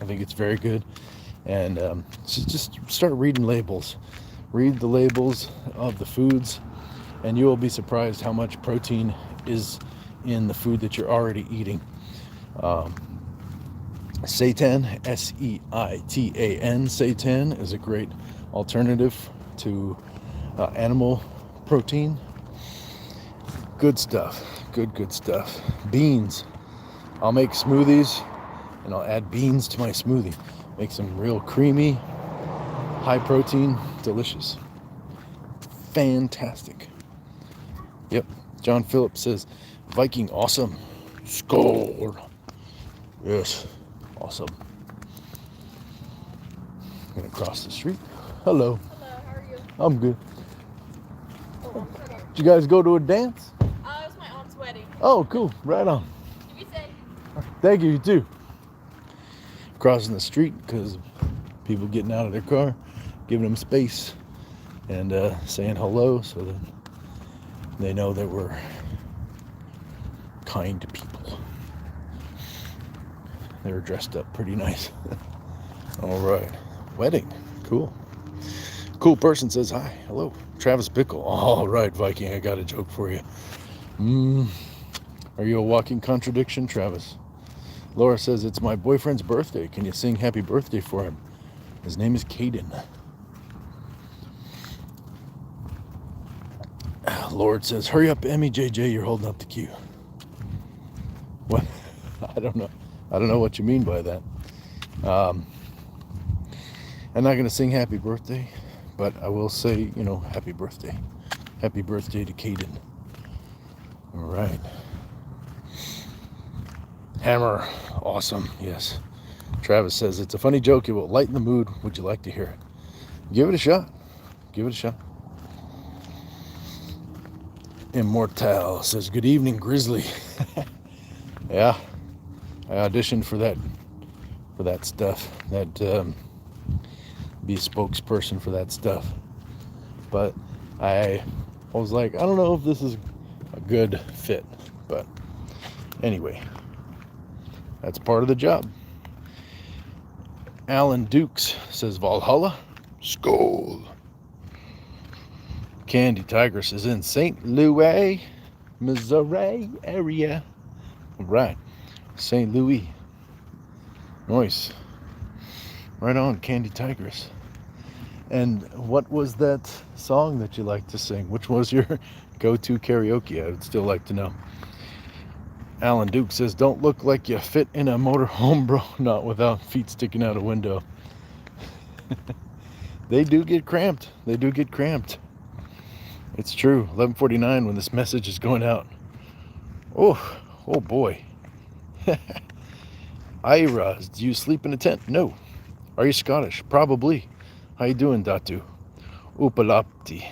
I think it's very good. And just start reading labels. Read the labels of the foods, and you will be surprised how much protein is in the food that you're already eating. Seitan, S-E-I-T-A-N, seitan is a great alternative to animal protein. Good stuff. Good stuff. Beans. I'll make smoothies, and I'll add beans to my smoothie. Make some real creamy, high protein, delicious. Fantastic. Yep. John Phillips says, Viking awesome. Score. Yes. Awesome. I'm going to cross the street. Hello. Hello, how are you? I'm good. Oh, Did you guys go to a dance? it was my aunt's wedding. Oh, cool. Right on. You be safe. Thank you, you too. Crossing the street because people getting out of their car, giving them space, and saying hello so that they know that we're kind people. They were dressed up pretty nice. All right. Wedding. Cool. Cool person says hi. Hello. Travis Bickle. All right, Viking. I got a joke for you. Are you a walking contradiction, Travis? Laura says, it's my boyfriend's birthday. Can you sing happy birthday for him? His name is Caden. Lord says, hurry up, MEJJ, you're holding up the queue. What? I don't know. I don't know what you mean by that. I'm not going to sing happy birthday, but I will say, happy birthday. Happy birthday to Caden. All right. Hammer. Awesome. Yes. Travis says, it's a funny joke. It will lighten the mood. Would you like to hear it? Give it a shot. Give it a shot. Immortal says, good evening, Grizzly. Yeah. I auditioned for that stuff. Be a spokesperson for that stuff. But I was like, I don't know if this is a good fit. But anyway, that's part of the job. Alan Dukes says, Valhalla, Skull. Candy Tigress is in St. Louis, Missouri area. All right, St. Louis. Nice. Right on, Candy Tigress. And what was that song that you like to sing? Which was your go-to karaoke? I would still like to know. Alan Duke says, don't look like you fit in a motorhome, bro. Not without feet sticking out a window. They do get cramped. They do get cramped. It's true. 11:49 when this message is going out. Oh boy. Ira, do you sleep in a tent? No. Are you Scottish? Probably. How you doing, Datu? Upalapti.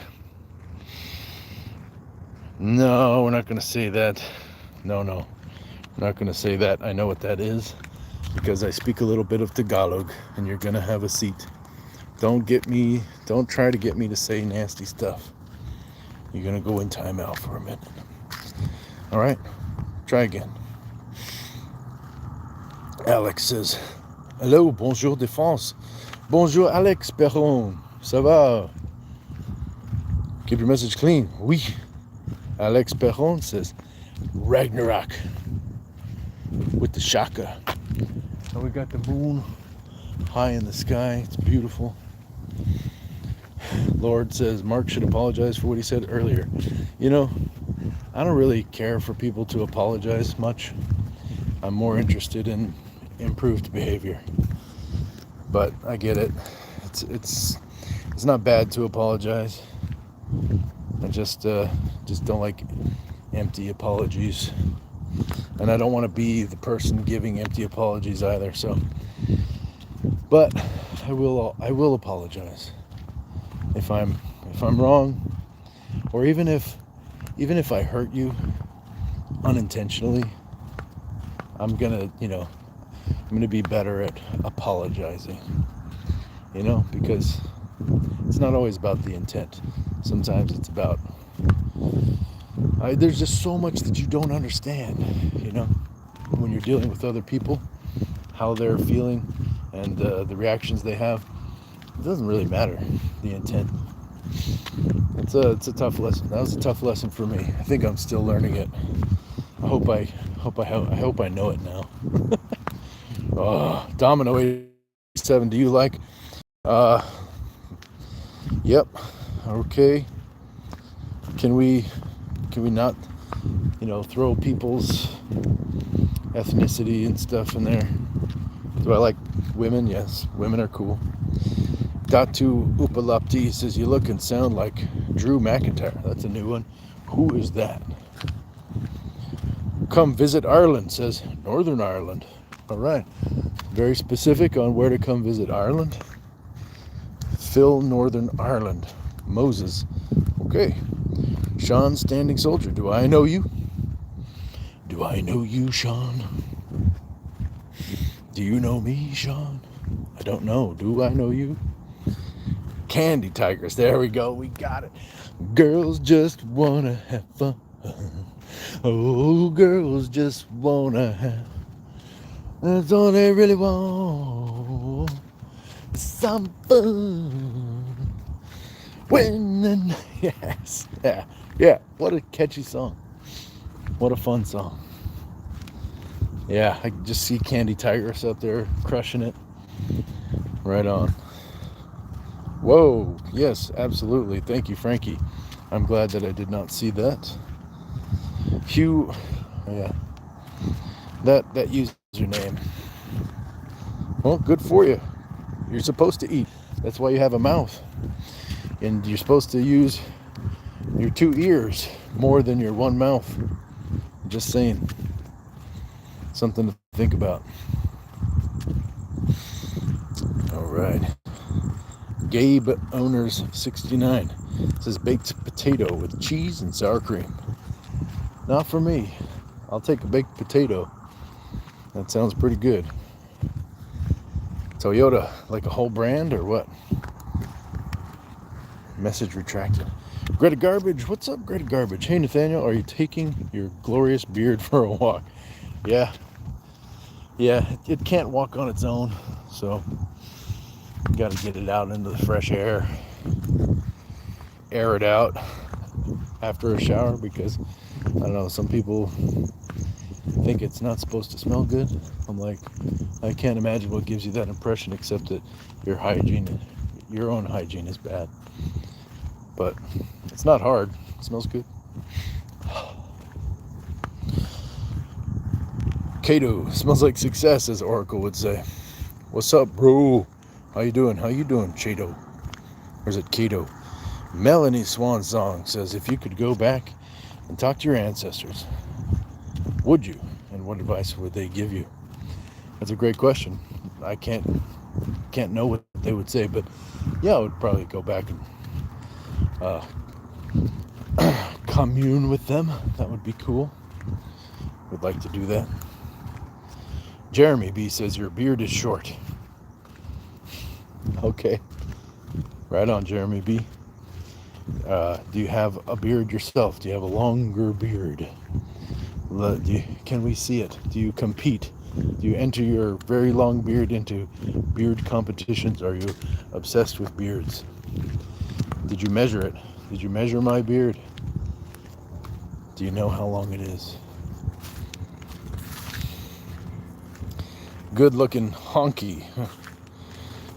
No, we're not going to say that. No. We're not going to say that. I know what that is because I speak a little bit of Tagalog, and you're going to have a seat. Don't try to get me to say nasty stuff. You're going to go in timeout for a minute. All right? Try again. Alex says, hello, bonjour de France. Bonjour, Alex Perron. Ça va? Keep your message clean. Oui. Alex Perron says, Ragnarok with the shaka. And we got the moon high in the sky. It's beautiful. Lord says, Mark should apologize for what he said earlier. I don't really care for people to apologize much. I'm more interested in improved behavior. But I get it. It's not bad to apologize. I just don't like empty apologies. And I don't want to be the person giving empty apologies either. So, but I will apologize if I'm wrong, or even if I hurt you unintentionally. I'm gonna be better at apologizing. Because it's not always about the intent. Sometimes it's about there's just so much that you don't understand, when you're dealing with other people, how they're feeling and the reactions they have. It doesn't really matter, the intent. It's a tough lesson. That was a tough lesson for me. I think I'm still learning it. I hope I know it now. Domino 87, do you like? Yep. Okay. Can we not, throw people's ethnicity and stuff in there? Do I like women? Yes, women are cool. Datu Upalapti says, you look and sound like Drew McIntyre. That's a new one. Who is that? Come visit Ireland, says Northern Ireland. All right. Very specific on where to come visit Ireland. Phil, Northern Ireland. Moses. Okay. Sean, Standing Soldier. Do I know you? Do I know you, Sean? Do you know me, Sean? I don't know. Do I know you? Candy Tigress. There we go. We got it. Girls just wanna have fun. Oh, girls just wanna have. That's all they really want. Some fun. When yes. Yeah. What a catchy song. What a fun song. Yeah, I can just see Candy Tigress up there crushing it. Right on. Whoa, yes, absolutely. Thank you, Frankie. I'm glad that I did not see that. Hugh, yeah, that username. Well, good for you. You're supposed to eat. That's why you have a mouth. And you're supposed to use your 2 ears more than your 1 mouth. Just saying. Something to think about. All right. Gabe Owners 69 says baked potato with cheese and sour cream. Not for me. I'll take a baked potato. That sounds pretty good. Toyota, like a whole brand or what? Message retracted. Greta Garbage, what's up, Greta Garbage? Hey, Nathaniel, are you taking your glorious beard for a walk? Yeah, it can't walk on its own, so got to get it out into the fresh air, air it out after a shower, because I don't know, some people think it's not supposed to smell good. I'm like, I can't imagine what gives you that impression, except that your own hygiene is bad. But it's not hard. It smells good. Kato, smells like success, as Oracle would say. What's up, bro? How you doing, Chato? Or is it Kato? Melanie Swan Song says, if you could go back and talk to your ancestors, would you? And what advice would they give you? That's a great question. I can't know what they would say, but yeah, I would probably go back and commune with them. That would be cool. Would like to do that. Jeremy B says, your beard is short. Okay. Right on, Jeremy B. Do you have a beard yourself? Do you have a longer beard? Can we see it? Do you compete? Do you enter your very long beard into beard competitions? Are you obsessed with beards? Did you measure it? Did you measure my beard? Do you know how long it is? Good looking honky.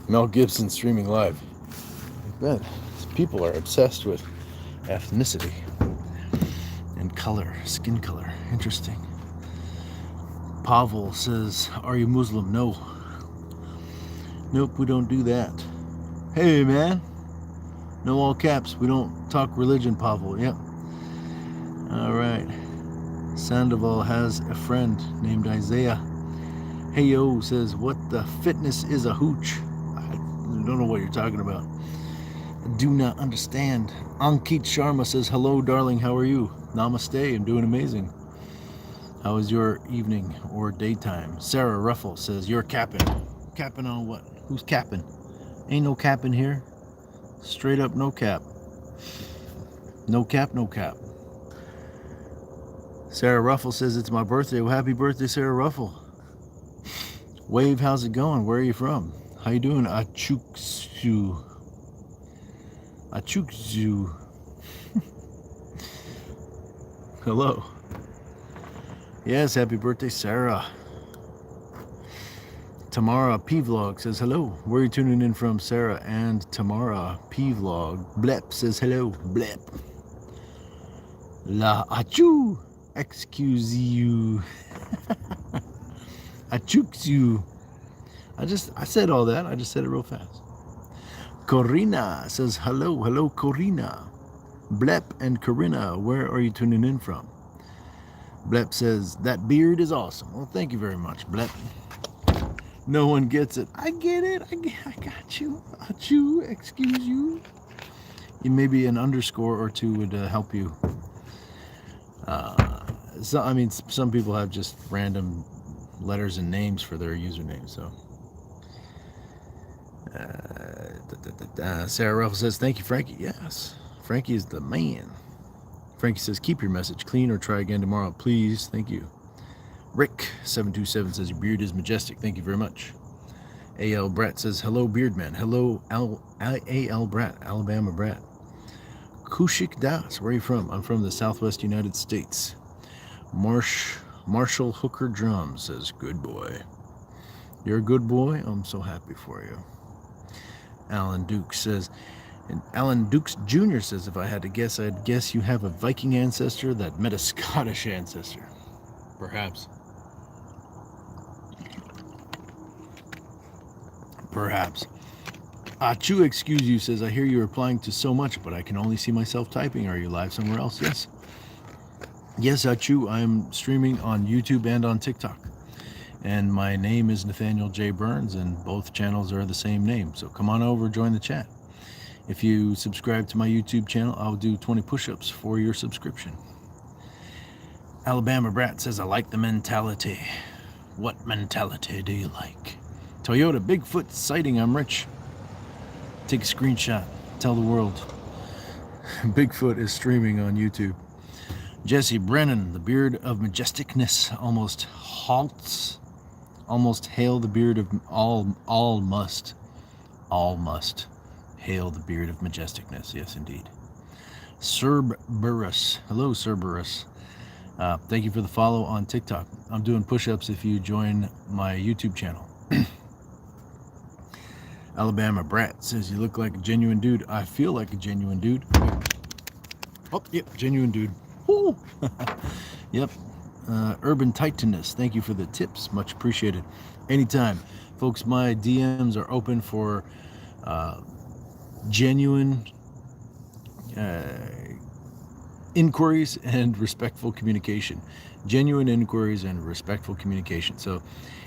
Mel Gibson streaming live. I bet people are obsessed with ethnicity and color, skin color. Interesting. Pavel says, are you Muslim? No. Nope, we don't do that. Hey, man. No all caps. We don't talk religion, Pavel. Yep. All right. Sandoval has a friend named Isaiah. Hey, yo, says, what the fitness is a hooch? I don't know what you're talking about. I do not understand. Ankit Sharma says, hello, darling. How are you? Namaste. I'm doing amazing. How was your evening or daytime? Sarah Ruffle says, you're capping. Capping on what? Who's capping? Ain't no capping here. Straight up no cap. No cap, no cap. Sarah Ruffle says, it's my birthday. Well, happy birthday, Sarah Ruffle. Wave, how's it going? Where are you from? How you doing? Achukzu. Hello. Yes, happy birthday, Sarah. Tamara P Vlog says hello. Where are you tuning in from, Sarah and Tamara P Vlog? Blep says hello. Blep. La achu. Excuse you. Achooks you. I said all that. I just said it real fast. Corina says hello. Hello, Corina. Blep and Corinna, where are you tuning in from? Blep says, that beard is awesome. Well, thank you very much, Blep. No one gets it. I get it. I got you. Achoo, excuse you. Maybe an underscore or two would help you. Some people have just random letters and names for their username, so. Sarah Ruffle says, thank you, Frankie. Yes, Frankie is the man. Frankie says, keep your message clean or try again tomorrow, please. Thank you. Rick727 says, your beard is majestic. Thank you very much. A.L. Brat says, hello, Beardman. Hello, A.L. Brat, Alabama Brat. Kushik Das, where are you from? I'm from the Southwest United States. Marshall Hooker Drum says, good boy. You're a good boy? I'm so happy for you. Alan Dukes says, and Alan Dukes Jr. says, if I had to guess, I'd guess you have a Viking ancestor that met a Scottish ancestor. Perhaps. Perhaps. Achu Excuse You says, I hear you replying to so much, but I can only see myself typing. Are you live somewhere else? Yes. Yes, Achu, I'm streaming on YouTube and on TikTok. And my name is Nathaniel J. Burns, and both channels are the same name. So come on over, join the chat. If you subscribe to my YouTube channel, I'll do 20 push-ups for your subscription. Alabama Brat says, I like the mentality. What mentality do you like? Toyota Bigfoot sighting, I'm rich. Take a screenshot. Tell the world. Bigfoot is streaming on YouTube. Jesse Brennan, the beard of majesticness almost halts. Almost hail the beard of all must hail the beard of majesticness. Yes, indeed. Cerberus. Hello, Cerberus. Thank you for the follow on TikTok. I'm doing push-ups if you join my YouTube channel. Alabama Brat says, you look like a genuine dude. I feel like a genuine dude. Oh, yep, genuine dude. Woo! Yep. Urban Titanus, thank you for the tips. Much appreciated. Anytime. Folks, my DMs are open for genuine inquiries and respectful communication. Genuine inquiries and respectful communication. So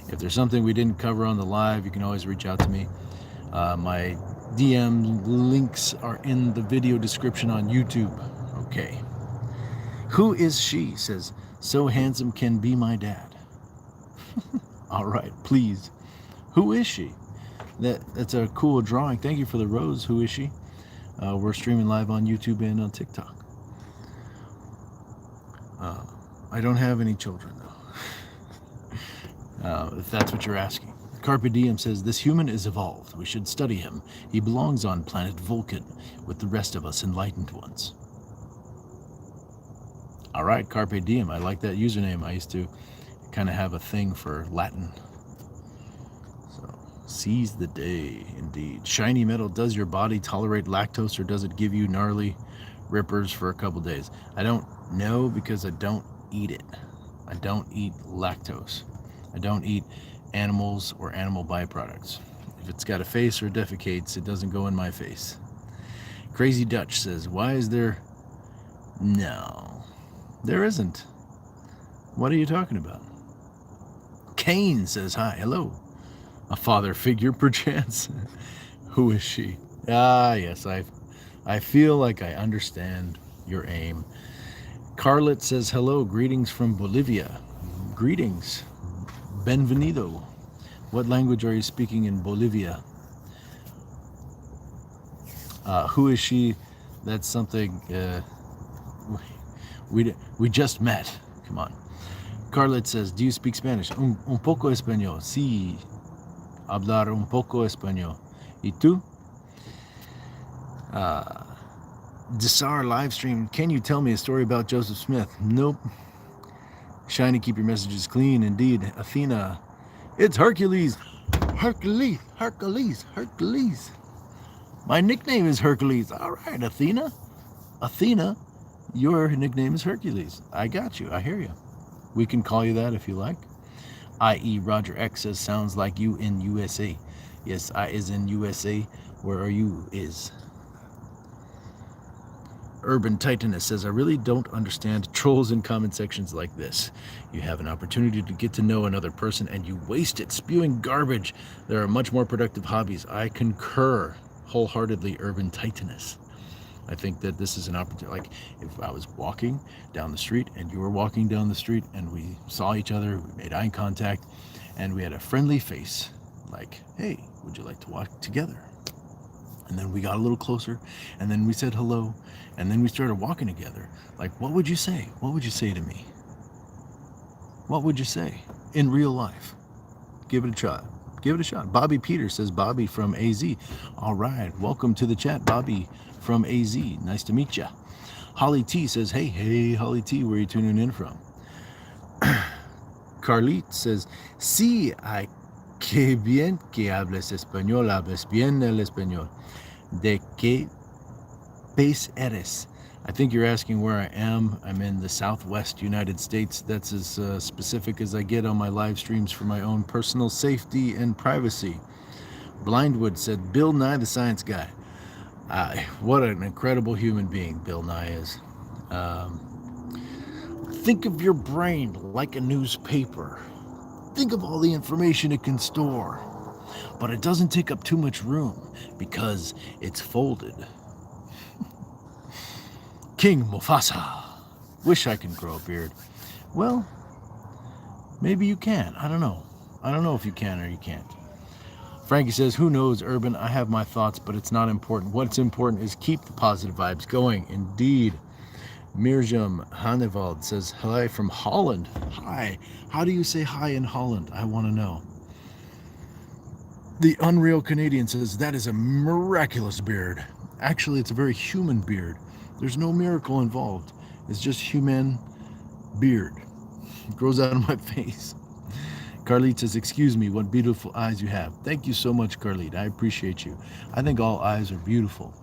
if there's something we didn't cover on the live, you can always reach out to me. My DM links are in the video description on YouTube. Okay. Who is she? Says, so handsome can be my dad. All right, please. Who is she? That's a cool drawing. Thank you for the rose. Who is she? We're streaming live on YouTube and on TikTok. I don't have any children, though. If that's what you're asking. Carpe Diem says, this human is evolved. We should study him. He belongs on planet Vulcan with the rest of us enlightened ones. All right, Carpe Diem. I like that username. I used to kind of have a thing for Latin. So, seize the day, indeed. Shiny metal, does your body tolerate lactose, or does it give you gnarly rippers for a couple days? I don't know, because I don't eat it. I don't eat lactose. I don't eat animals or animal byproducts. If it's got a face or defecates, it doesn't go in my face. Crazy Dutch says, why is there... No, there isn't. What are you talking about? Kane says, hi, hello. A father figure, perchance? Who is she? Ah, yes, I feel like I understand your aim. Carlet says, hello, greetings from Bolivia. Greetings. Benvenido. What language are you speaking in Bolivia? Who is she? That's something we just met. Come on. Carlet says, do you speak Spanish? Un poco español. Sí. Hablar un poco español. ¿Y tú? Desar live stream. Can you tell me a story about Joseph Smith? Nope. Shiny, keep your messages clean. Indeed. Athena. It's Hercules. Hercules. Hercules. Hercules. My nickname is Hercules. All right, Athena. Athena, your nickname is Hercules. I got you. I hear you. We can call you that if you like. I.E. Roger X says, sounds like you in USA. Yes, I is in USA. Where are you is? Urban Titanus says, I really don't understand trolls in comment sections like this. You have an opportunity to get to know another person and you waste it spewing garbage. There are much more productive hobbies. I concur wholeheartedly, Urban Titanus. I think that this is an opportunity. Like if I was walking down the street and you were walking down the street and we saw each other, we made eye contact and we had a friendly face, like, hey, would you like to walk together? And then we got a little closer and then we said hello and then we started walking together. Like, what would you say? What would you say to me? What would you say in real life? Give it a shot. Give it a shot. Bobby Peters says, Bobby from AZ. All right. Welcome to the chat, Bobby from AZ. Nice to meet ya. Holly T says, hey, Holly T, where are you tuning in from? Carlit says, sí, ay, qué bien que hables español, hablas bien el español. ¿De qué país eres? I think you're asking where I am. I'm in the Southwest United States. That's as specific as I get on my live streams for my own personal safety and privacy. Blindwood said, Bill Nye the Science Guy. What an incredible human being Bill Nye is. Think of your brain like a newspaper. Think of all the information it can store. But it doesn't take up too much room because it's folded. King Mufasa. Wish I could grow a beard. Well, maybe you can. I don't know. I don't know if you can or you can't. Frankie says, who knows, Urban? I have my thoughts, but it's not important. What's important is keep the positive vibes going. Indeed. Mirjam Hannevald says, hi from Holland. Hi. How do you say hi in Holland? I want to know. The Unreal Canadian says, that is a miraculous beard. Actually, it's a very human beard. There's no miracle involved. It's just human beard. It grows out of my face. Carlite says, excuse me, what beautiful eyes you have. Thank you so much, Carlite. I appreciate you. I think all eyes are beautiful.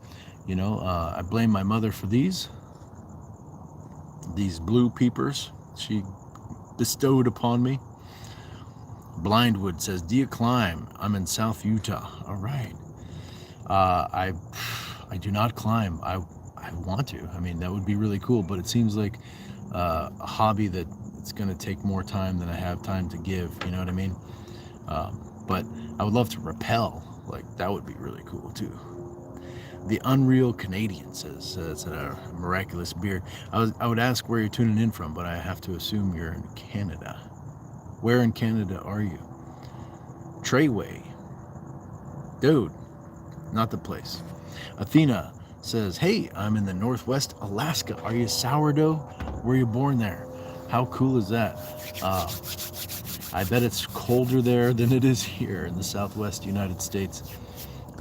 You know, I blame my mother for these blue peepers she bestowed upon me. Blindwood says, do you climb? I'm in South Utah. All right. I do not climb. I want to. I mean, that would be really cool, but it seems like a hobby that it's going to take more time than I have time to give. You know what I mean? But I would love to rappel. Like, that would be really cool too. The Unreal Canadian says it's a miraculous beard. I would ask where you're tuning in from, but I have to assume you're in Canada. Where in Canada are you? Treyway. Dude, not the place. Athena says, hey, I'm in the Northwest Alaska. Are you sourdough? Were you born there? How cool is that? I bet it's colder there than it is here in the Southwest United States.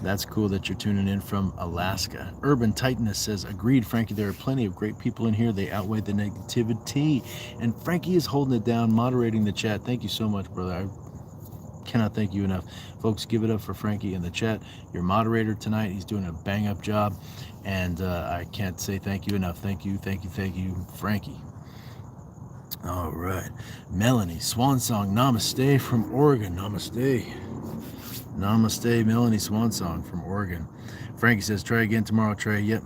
That's cool that you're tuning in from Alaska. Urban Titanus says, agreed, Frankie, there are plenty of great people in here. They outweigh the negativity. And Frankie is holding it down, moderating the chat. Thank you so much, brother. I cannot thank you enough. Folks, give it up for Frankie in the chat. Your moderator tonight, he's doing a bang-up job. And I can't say thank you enough. Thank you, Frankie. All right. Melanie, Swan Song, Namaste from Oregon. Namaste. Namaste, Melanie Swansong from Oregon. Frankie says, try again tomorrow, Trey. Yep.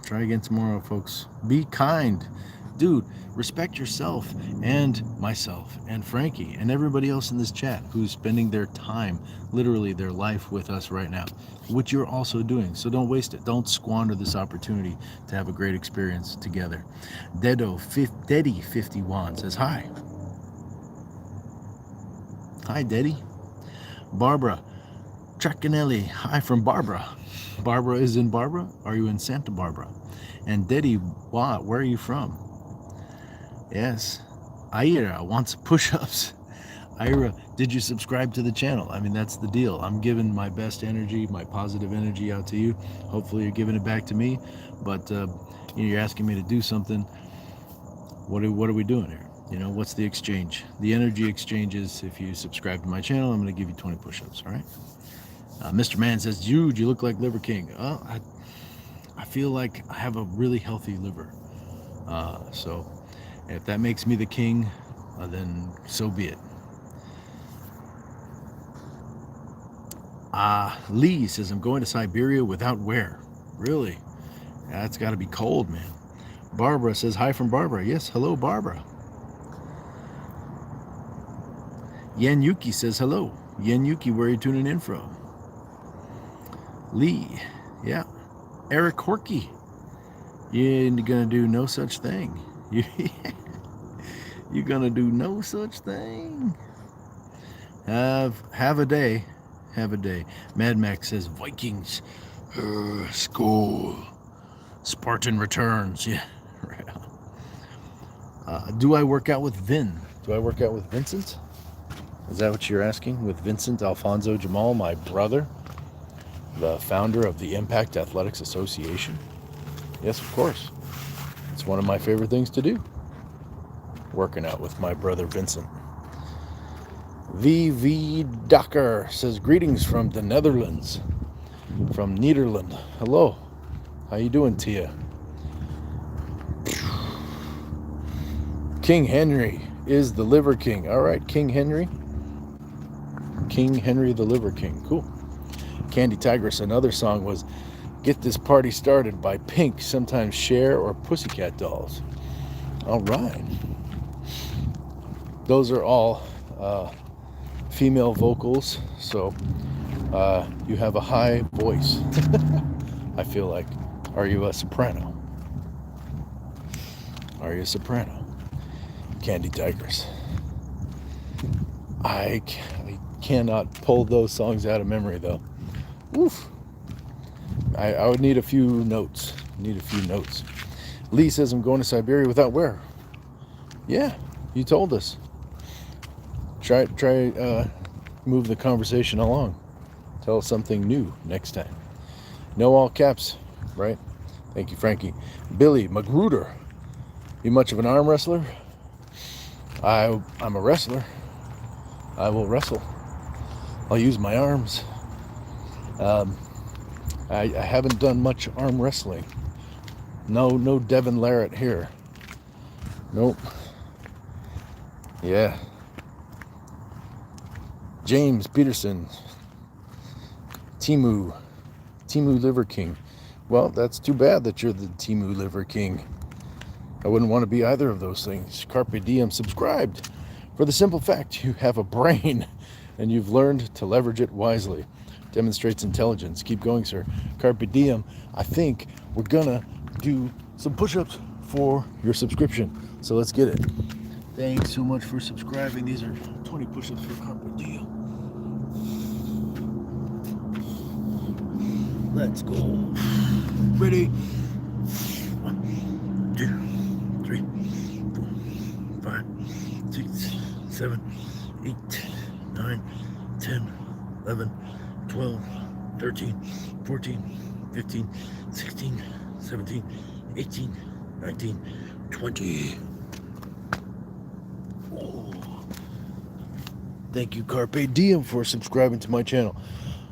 Try again tomorrow, folks. Be kind. Dude, respect yourself and myself and Frankie and everybody else in this chat who's spending their time, literally their life with us right now, which you're also doing. So don't waste it. Don't squander this opportunity to have a great experience together. Deddy51 says, hi. Hi, Deddy. Barbara Chacanelli, hi from Barbara. Barbara is in Barbara? Are you in Santa Barbara? And Deddy, wow, where are you from? Yes. Ira wants push-ups. Ira, did you subscribe to the channel? I mean, that's the deal. I'm giving my best energy, my positive energy out to you. Hopefully you're giving it back to me. But you're asking me to do something. What are we doing here? You know, what's the exchange? The energy exchange is if you subscribe to my channel, I'm going to give you 20 push-ups, all right? Mr. Man says, Jude, you look like Liver King. I feel like I have a really healthy liver. So if that makes me the king, then so be it. Lee says, I'm going to Siberia without wear. Really? That's got to be cold, man. Barbara says, hi from Barbara. Yes, hello, Barbara. Yen Yuki says, hello. Yen Yuki, where are you tuning in from? Lee, yeah. Eric Horky, you're gonna do no such thing. You're gonna do no such thing. Have a day. Have a day. Mad Max says, Vikings, school. Spartan returns. Yeah, right on. Do I work out with Vin? Do I work out with Vincent? Is that what you're asking? With Vincent Alfonso Jamal, my brother? The founder of the Impact Athletics Association? Yes, of course. It's one of my favorite things to do. Working out with my brother Vincent. VV Docker says greetings from the Netherlands. From Nederland. Hello. How you doing, Tia? King Henry is the Liver King. All right, King Henry. King Henry the Liver King. Cool. Candy Tigress, another song was Get This Party Started by Pink, sometimes Cher or Pussycat Dolls. All right. Those are all female vocals, so you have a high voice. I feel like. Are you a soprano? Are you a soprano? Candy Tigress. I cannot pull those songs out of memory, though. Oof. I would need a few notes. Lee says I'm going to Siberia without wear. Yeah, you told us. Try move the conversation along. Tell us something new next time. No all caps, right? Thank you, Frankie. Billy Magruder. You much of an arm wrestler? I'm a wrestler. I will wrestle. I'll use my arms. I haven't done much arm wrestling. No Devin Larratt here. Nope. Yeah. James Peterson. Timu Liver King. Well, that's too bad that you're the Timu Liver King. I wouldn't want to be either of those things. Carpe Diem subscribed for the simple fact you have a brain and you've learned to leverage it wisely. Demonstrates intelligence. Keep going, sir. Carpe Diem. I think we're gonna do some push-ups for your subscription. So let's get it. Thanks so much for subscribing. These are 20 push-ups for Carpe Diem. Let's go. Ready? 1, 2, 3, 4, 5, 6, 7, 8, 9, 10, 11, 12, 13, 14, 15, 16, 17, 18, 19, 20. Oh. Thank you, Carpe Diem, for subscribing to my channel.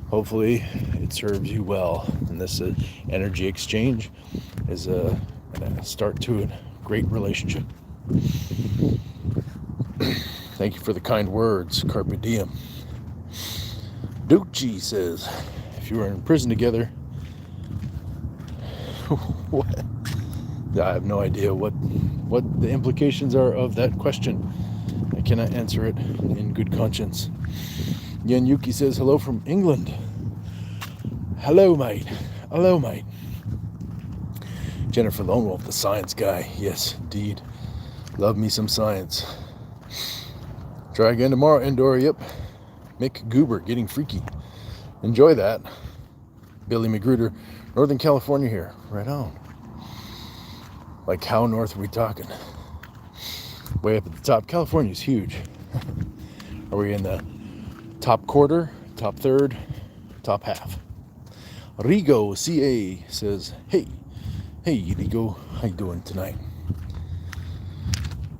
Hopefully it serves you well. And this energy exchange is a start to a great relationship. Thank you for the kind words, Carpe Diem. Ducci says, if you were in prison together, what? I have no idea what the implications are of that question. I cannot answer it in good conscience. Yen Yuki says, hello from England. Hello, mate. Hello, mate. Jennifer Lone Wolf, the science guy. Yes, indeed. Love me some science. Try again tomorrow, Endor. Yep. Mick Goober, getting freaky. Enjoy that. Billy Magruder, Northern California here. Right on. Like how north are we talking? Way up at the top. California's huge. Are we in the top quarter, top third, top half? Rigo CA says, hey Rigo, how you doing tonight?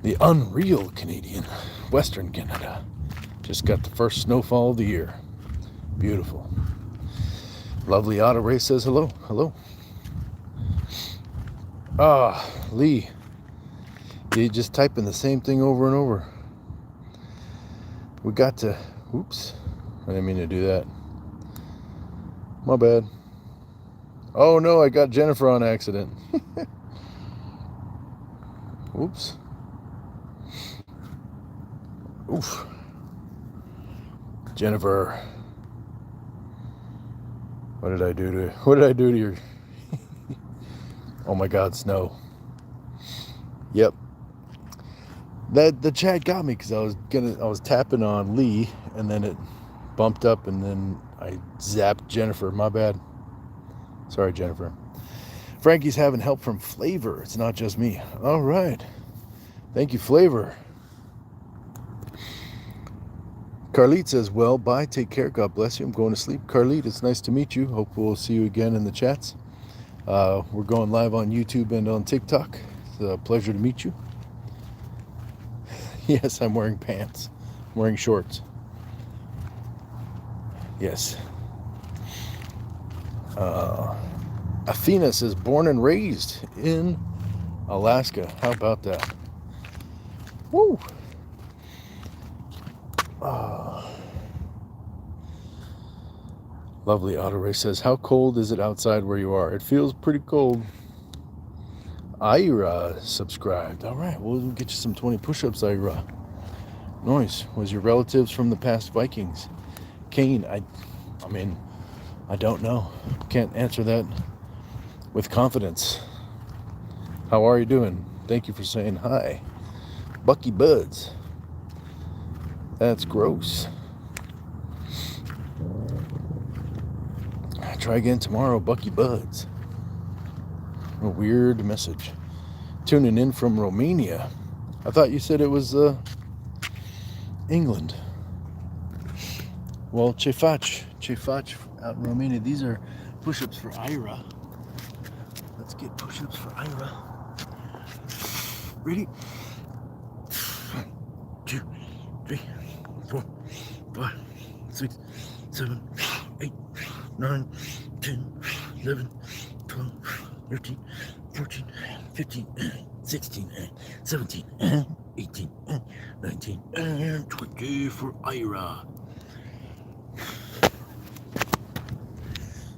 The unreal Canadian, Western Canada, just got the first snowfall of the year. Beautiful. Lovely Auto Ray says hello. Lee, you just typing the same thing over and over. We got to, oops, I didn't mean to do that. My bad. Oh no, I got Jennifer on accident. Oops. Oof. Jennifer. What did I do to your Oh my God, snow. Yep. The chat got me because I was tapping on Lee and then it bumped up and then I zapped Jennifer. My bad. Sorry, Jennifer. Frankie's having help from Flavor. It's not just me. All right. Thank you, Flavor. Carlite says, well, bye. Take care. God bless you. I'm going to sleep. Carlite, it's nice to meet you. Hope we'll see you again in the chats. We're going live on YouTube and on TikTok. It's a pleasure to meet you. Yes, I'm wearing pants. I'm wearing shorts. Yes. Athena says, born and raised in Alaska. How about that? Woo! Lovely Auto Race says, how cold is it outside where you are? It feels pretty cold. Ira subscribed. All right, we'll get you some 20 push-ups, Ira. Nice. Was your relatives from the past Vikings? Kane, I mean, I don't know. Can't answer that with confidence. How are you doing? Thank you for saying hi. Bucky Buds. That's gross. Try again tomorrow, Bucky Buds. A weird message. Tuning in from Romania. I thought you said it was England. Well, ce faci out in Romania. These are push-ups for Ira. Let's get push-ups for Ira. Ready? 1, 2, 3, 4, 5, 6, 7, 8, 9, 10, 11, 12, 13, 14, 15, 16, 17, 18, 19, and 20 for Ira.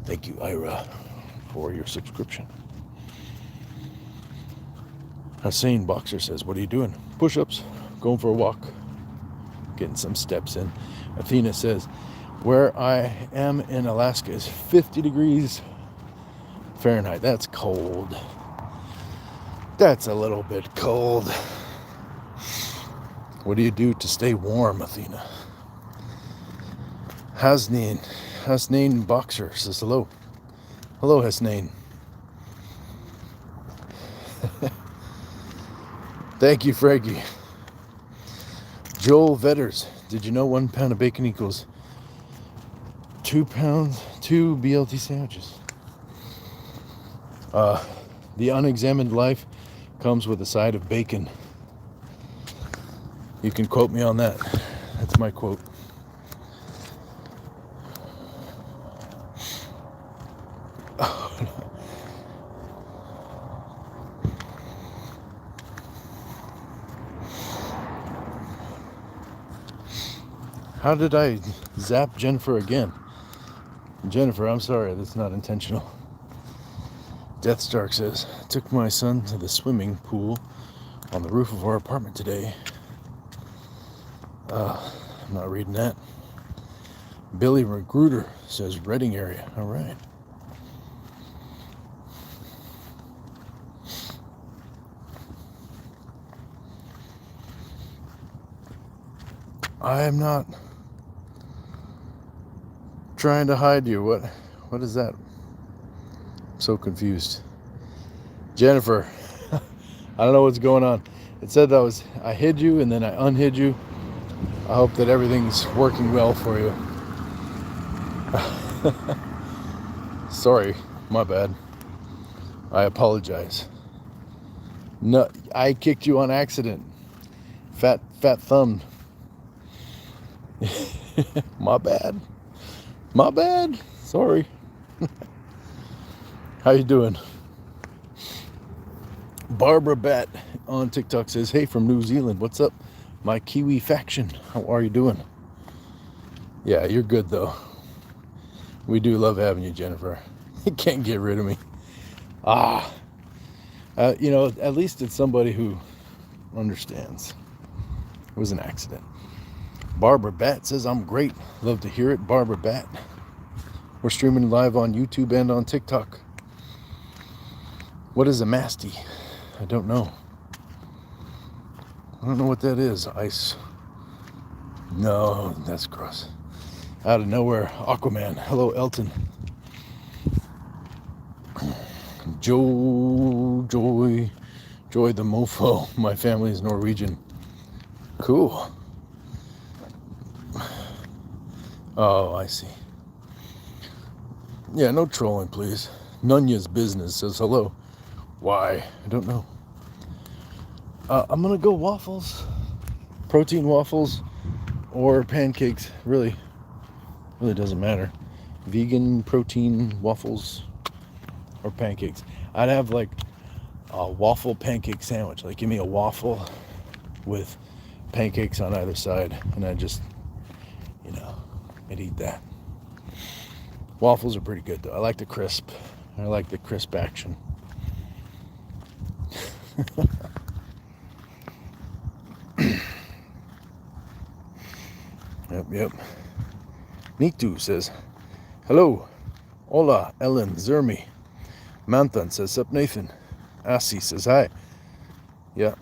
Thank you, Ira, for your subscription. Hussein Boxer says, what are you doing? Push-ups, going for a walk, getting some steps in. Athena says, where I am in Alaska is 50 degrees Fahrenheit. That's cold. That's a little bit cold. What do you do to stay warm, Athena? Hasnain Boxer says hello. Hello, Hasnain. Thank you, Frankie. Joel Vetters, did you know 1 pound of bacon equals 2 BLT sandwiches? The unexamined life comes with a side of bacon. You can quote me on that. That's my quote. How did I zap Jennifer again? Jennifer, I'm sorry, that's not intentional. Deathstark says, took my son to the swimming pool on the roof of our apartment today. I'm not reading that. Billy Magruder says, Reading area. All right. I am not trying to hide you. What is that? I'm so confused. Jennifer, I don't know what's going on. It said that I hid you and then I unhid you. I hope that everything's working well for you. Sorry, my bad. I apologize. No, I kicked you on accident. Fat thumbed. My bad. Sorry. How you doing? Barbara Bat on TikTok says, hey, from New Zealand, what's up, my Kiwi faction? How are you doing? Yeah, you're good though. We do love having you, Jennifer. You can't get rid of me. At least it's somebody who understands. It was an accident. Barbara Bat says, I'm great. Love to hear it, Barbara Bat. We're streaming live on YouTube and on TikTok. What is a masty? I don't know. I don't know what that is. Ice. No, that's gross. Out of nowhere, Aquaman. Hello, Elton. Joy the mofo. My family is Norwegian. Cool. Oh, I see. Yeah, no trolling, please. Nunya's Business says hello. Why? I don't know. I'm gonna go waffles. Protein waffles or pancakes, really. Really doesn't matter. Vegan protein waffles or pancakes. I'd have like a waffle pancake sandwich. Like give me a waffle with pancakes on either side, and I just, I'd eat that. Waffles are pretty good though. I like the crisp. I like the crisp action. Yep. Nitu says, hello. Hola, Ellen, Zermi. Manthan says, sup, Nathan. Asi says, hi. Yep.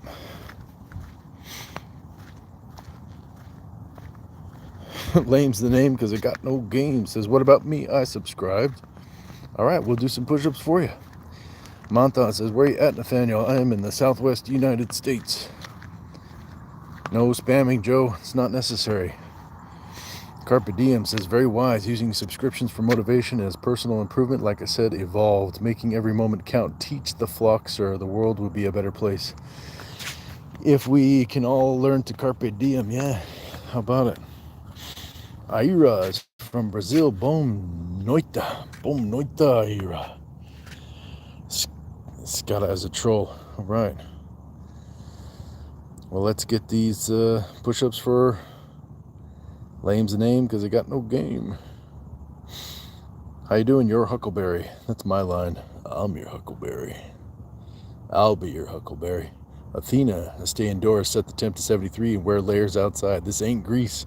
Lame's the name because I got no game. Says, what about me? I subscribed. All right, we'll do some push-ups for you. Manthan says, where are you at, Nathaniel? I am in the Southwest United States. No spamming, Joe. It's not necessary. Carpe Diem says, very wise, using subscriptions for motivation as personal improvement. Like I said, evolved, making every moment count. Teach the flock, sir. The world would be a better place if we can all learn to Carpe Diem. Yeah, how about it? Aira is from Brazil. Bom noite, Aira. Scala as a troll. All right. Well, let's get these push-ups for Lame's the name because I got no game. How you doing? You're Huckleberry. That's my line. I'm your Huckleberry. I'll be your Huckleberry. Athena, stay indoors, set the temp to 73 and wear layers outside. This ain't Greece.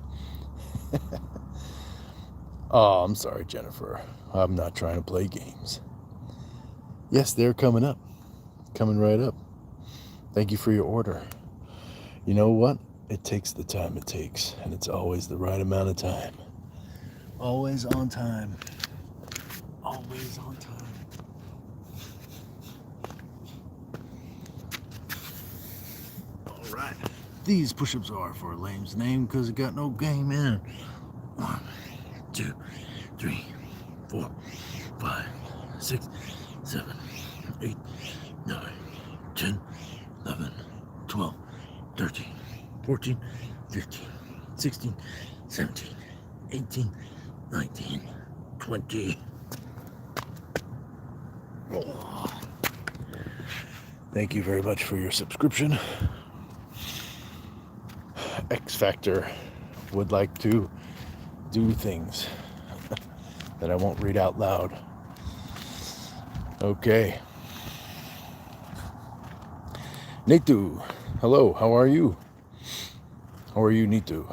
Oh, I'm sorry, Jennifer. I'm not trying to play games. Yes, they're coming up. Coming right up. Thank you for your order. You know what? It takes the time it takes, and it's always the right amount of time. Always on time. Always on time. All right. These push-ups are for Lame's name because it got no game in. 1, 2, 3, 4, 5, 6, 7, 8, 9, 10, 11, 12, 13, 14, 15, 16, 17, 18, 19, 20. Oh. Thank you very much for your subscription. X Factor would like to do things that I won't read out loud. Okay. Nitu, hello, how are you? How are you, Nitu?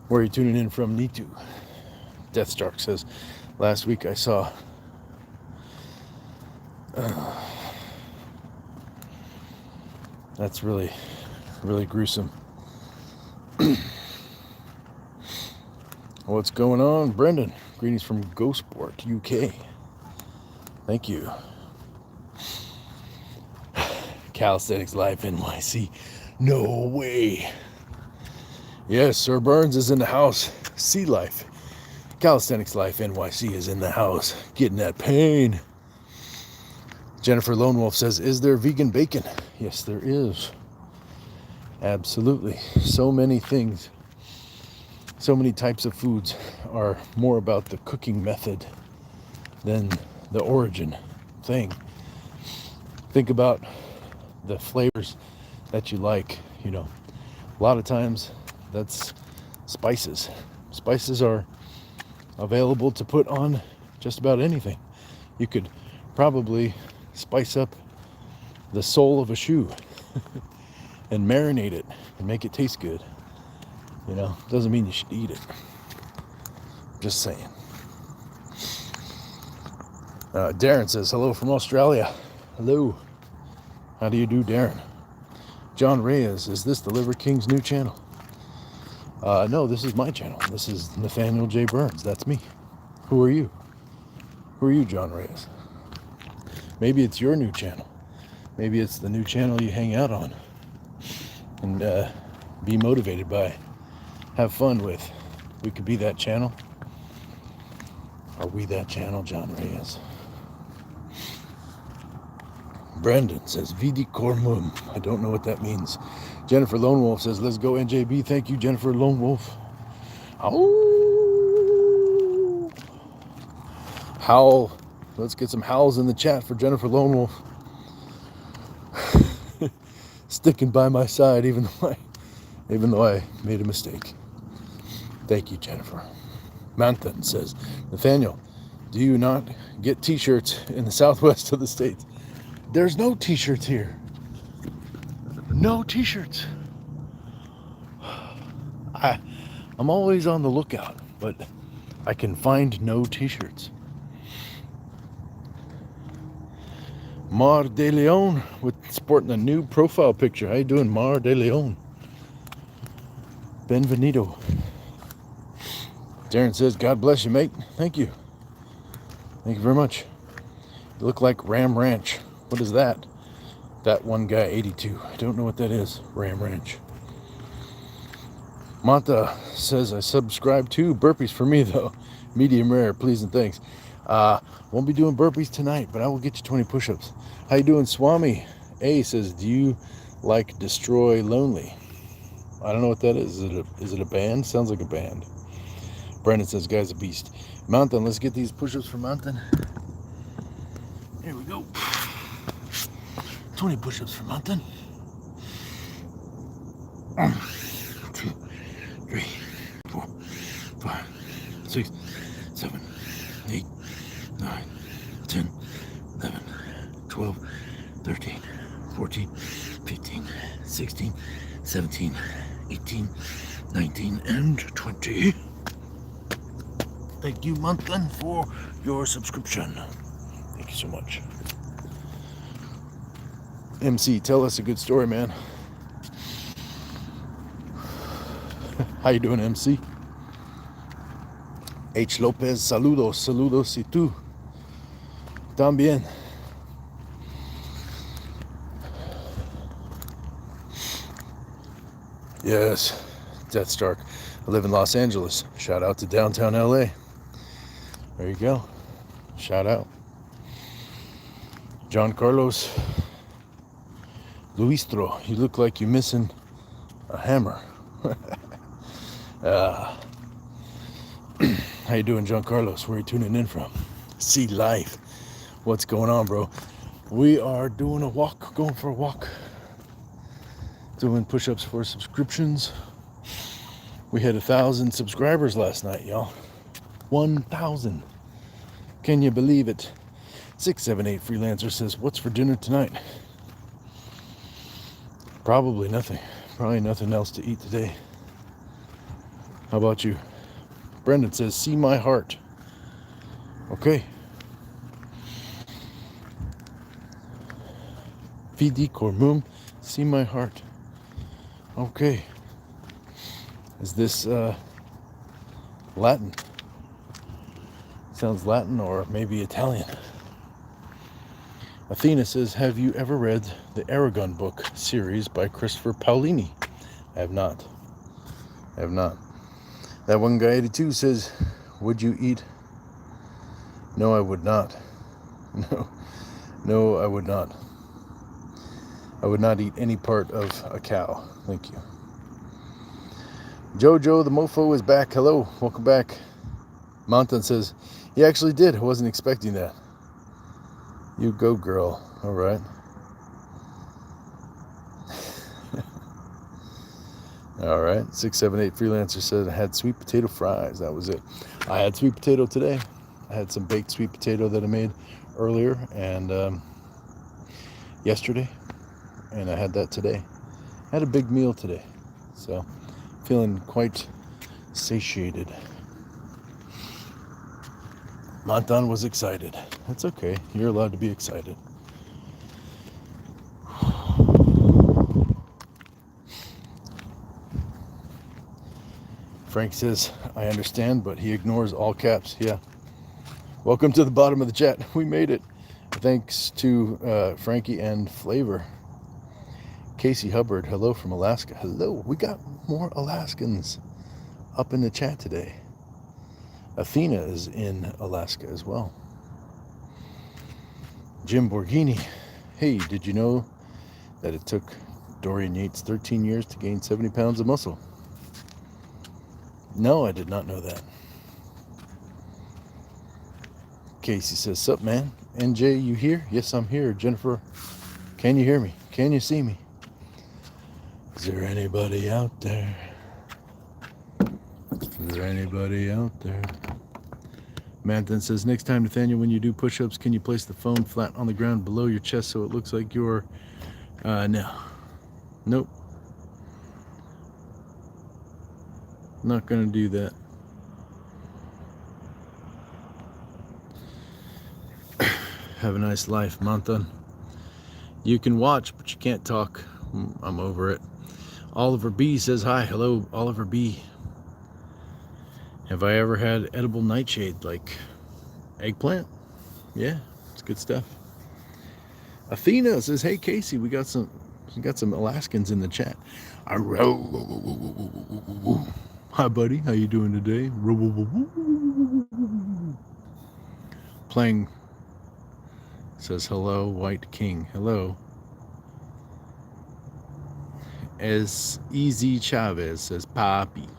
Where are you tuning in from, Nitu? Deathstark says, last week I saw that's really gruesome. What's going on, Brendan? Greetings from Ghostport, UK. Thank you. Calisthenics Life NYC. No way. Yes, Sir Burns is in the house. Sea Life. Calisthenics Life NYC is in the house. Getting that pain. Jennifer Lone Wolf says, is there vegan bacon? Yes, there is. Absolutely. So many things. So many types of foods are more about the cooking method than the origin thing. Think about the flavors that you like, a lot of times that's spices. Spices are available to put on just about anything. You could probably spice up the sole of a shoe and marinate it and make it taste good. Doesn't mean you should eat it. Just saying. Darren says, hello from Australia. Hello. How do you do, Darren? John Reyes, is this the Liver King's new channel? No, this is my channel. This is Nathaniel J. Burns. That's me. Who are you? Who are you, John Reyes? Maybe it's your new channel. Maybe it's the new channel you hang out on and be motivated by. Have fun with. We could be that channel. Are we that channel, John Reyes? Brandon says, Vidi Cormum. I don't know what that means. Jennifer Lone Wolf says, let's go NJB. Thank you, Jennifer Lone Wolf. Oh, howl. Let's get some howls in the chat for Jennifer Lone Wolf. Sticking by my side even though I made a mistake. Thank you, Jennifer. Manthan says, Nathaniel, do you not get t-shirts in the southwest of the states? There's no t-shirts here. No t-shirts. I'm always on the lookout, but I can find no t-shirts. Mar de Leon with sporting a new profile picture. How you doing, Mar de Leon? Benvenido. Darren says, God bless you, mate. Thank you. Thank you very much. You look like Ram Ranch. What is that? That one guy, 82. I don't know what that is. Ram Ranch. Manta says, I subscribe to burpees for me, though. Medium rare, please and thanks. Won't be doing burpees tonight, but I will get you 20 push-ups. How you doing, Swami? A says, do you like Destroy Lonely? I don't know what that is. Is it a band? Sounds like a band. Brandon says, guy's a beast. Mountain, let's get these push-ups for Mountain. Here we go. 20 push-ups for Mountain. 1, 2, 3, 4, 5, 6, 7, 8, 9, 10, 11, 12, 13, 14, 15, 16, 17, 18, 19, and 20. Thank you, Mountain, for your subscription. Thank you so much. MC, tell us a good story, man. How you doing, MC? H. Lopez, saludos, saludos, y tú también. Yes, Death Stark. I live in Los Angeles. Shout out to downtown LA. There you go. Shout out. John Carlos Luistro, you look like you're missing a hammer. How you doing, John Carlos? Where are you tuning in from? See life. What's going on, bro? We are doing a walk, going for a walk. Doing push-ups for subscriptions. We had 1,000 subscribers last night, y'all. 1,000. Can you believe it? 678 Freelancer says, what's for dinner tonight? Probably nothing. Probably nothing else to eat today. How about you? Brendan says, see my heart. Okay. Vidi Cormum, see my heart. Okay. Is this Latin? Sounds Latin or maybe Italian. Athena says, have you ever read the Aragon book series by Christopher Paolini? I have not. That one guy 82 says, would you eat? No, I would not. No, I would not. I would not eat any part of a cow. Thank you. Jojo the Mofo is back. Hello, welcome back. Mountain says, he actually did. I wasn't expecting that. You go, girl. All right. All right. 678 Freelancer said I had sweet potato fries. That was it. I had sweet potato today. I had some baked sweet potato that I made earlier and yesterday, and I had that today. I had a big meal today, so feeling quite satiated. Montan was excited. That's okay. You're allowed to be excited. Frank says, I understand, but he ignores all caps. Yeah. Welcome to the bottom of the chat. We made it. Thanks to Frankie and Flavor. Casey Hubbard, hello from Alaska. Hello. We got more Alaskans up in the chat today. Athena is in Alaska as well. Jim Borghini. Hey, did you know that it took Dorian Yates 13 years to gain 70 pounds of muscle? No, I did not know that. Casey says, sup, man? NJ, you here? Yes, I'm here. Jennifer, can you hear me? Can you see me? Is there anybody out there? Is there anybody out there? Manthan says, next time, Nathaniel, when you do push-ups, can you place the phone flat on the ground below your chest so it looks like you're... No. Nope. Not gonna do that. Have a nice life, Manthan. You can watch, but you can't talk. I'm over it. Oliver B says, hi. Hello, Oliver B. Have I ever had edible nightshade like eggplant? Yeah, it's good stuff. Athena says, hey, Casey, we got some Alaskans in the chat. Hi, buddy. How you doing today? Playing. Says, hello, White King. Hello. As Easy Chavez says, Papi.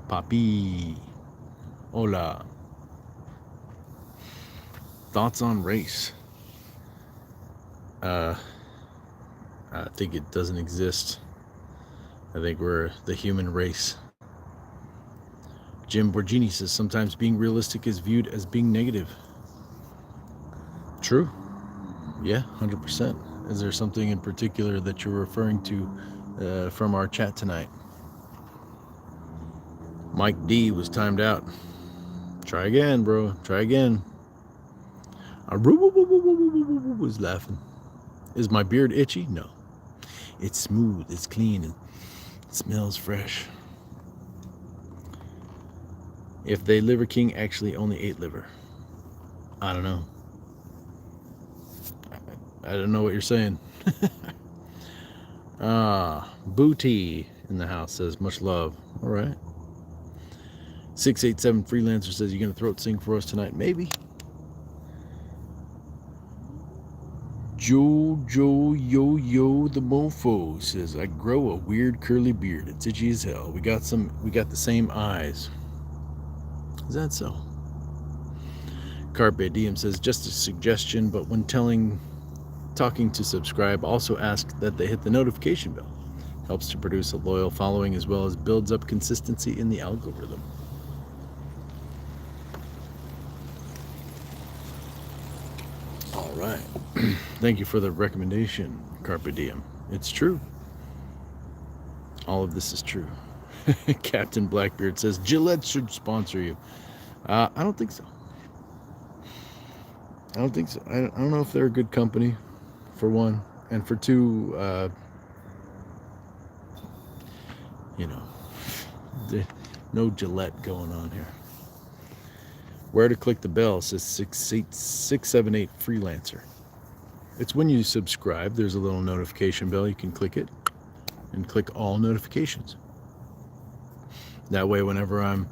Papi. Hola. Thoughts on race? I think it doesn't exist. I think we're the human race. Jim Borgini says, sometimes being realistic is viewed as being negative. True. Yeah, 100%. Is there something in particular that you're referring to from our chat tonight? Mike D was timed out. Try again, bro. Try again. Was laughing. Is my beard itchy? No. It's smooth. It's clean. And it smells fresh. If they Liver King actually only ate liver. I don't know. I don't know what you're saying. Booty in the house says, much love. All right. 687 Freelancer says, you going to throat sing for us tonight? Maybe. Jojo Yo the Mofo says, I grow a weird curly beard. It's itchy as hell. We got the same eyes. Is that so? Carpe Diem says, just a suggestion, but when talking to subscribe, also ask that they hit the notification bell. Helps to produce a loyal following as well as builds up consistency in the algorithm. All right. Thank you for the recommendation, Carpe Diem. It's true. All of this is true. Captain Blackbeard says, Gillette should sponsor you. I don't think so. I don't know if they're a good company, for one. And for two, no Gillette going on here. Where to click the bell says 678 Freelancer. It's when you subscribe, there's a little notification bell. You can click it and click all notifications. That way, whenever I'm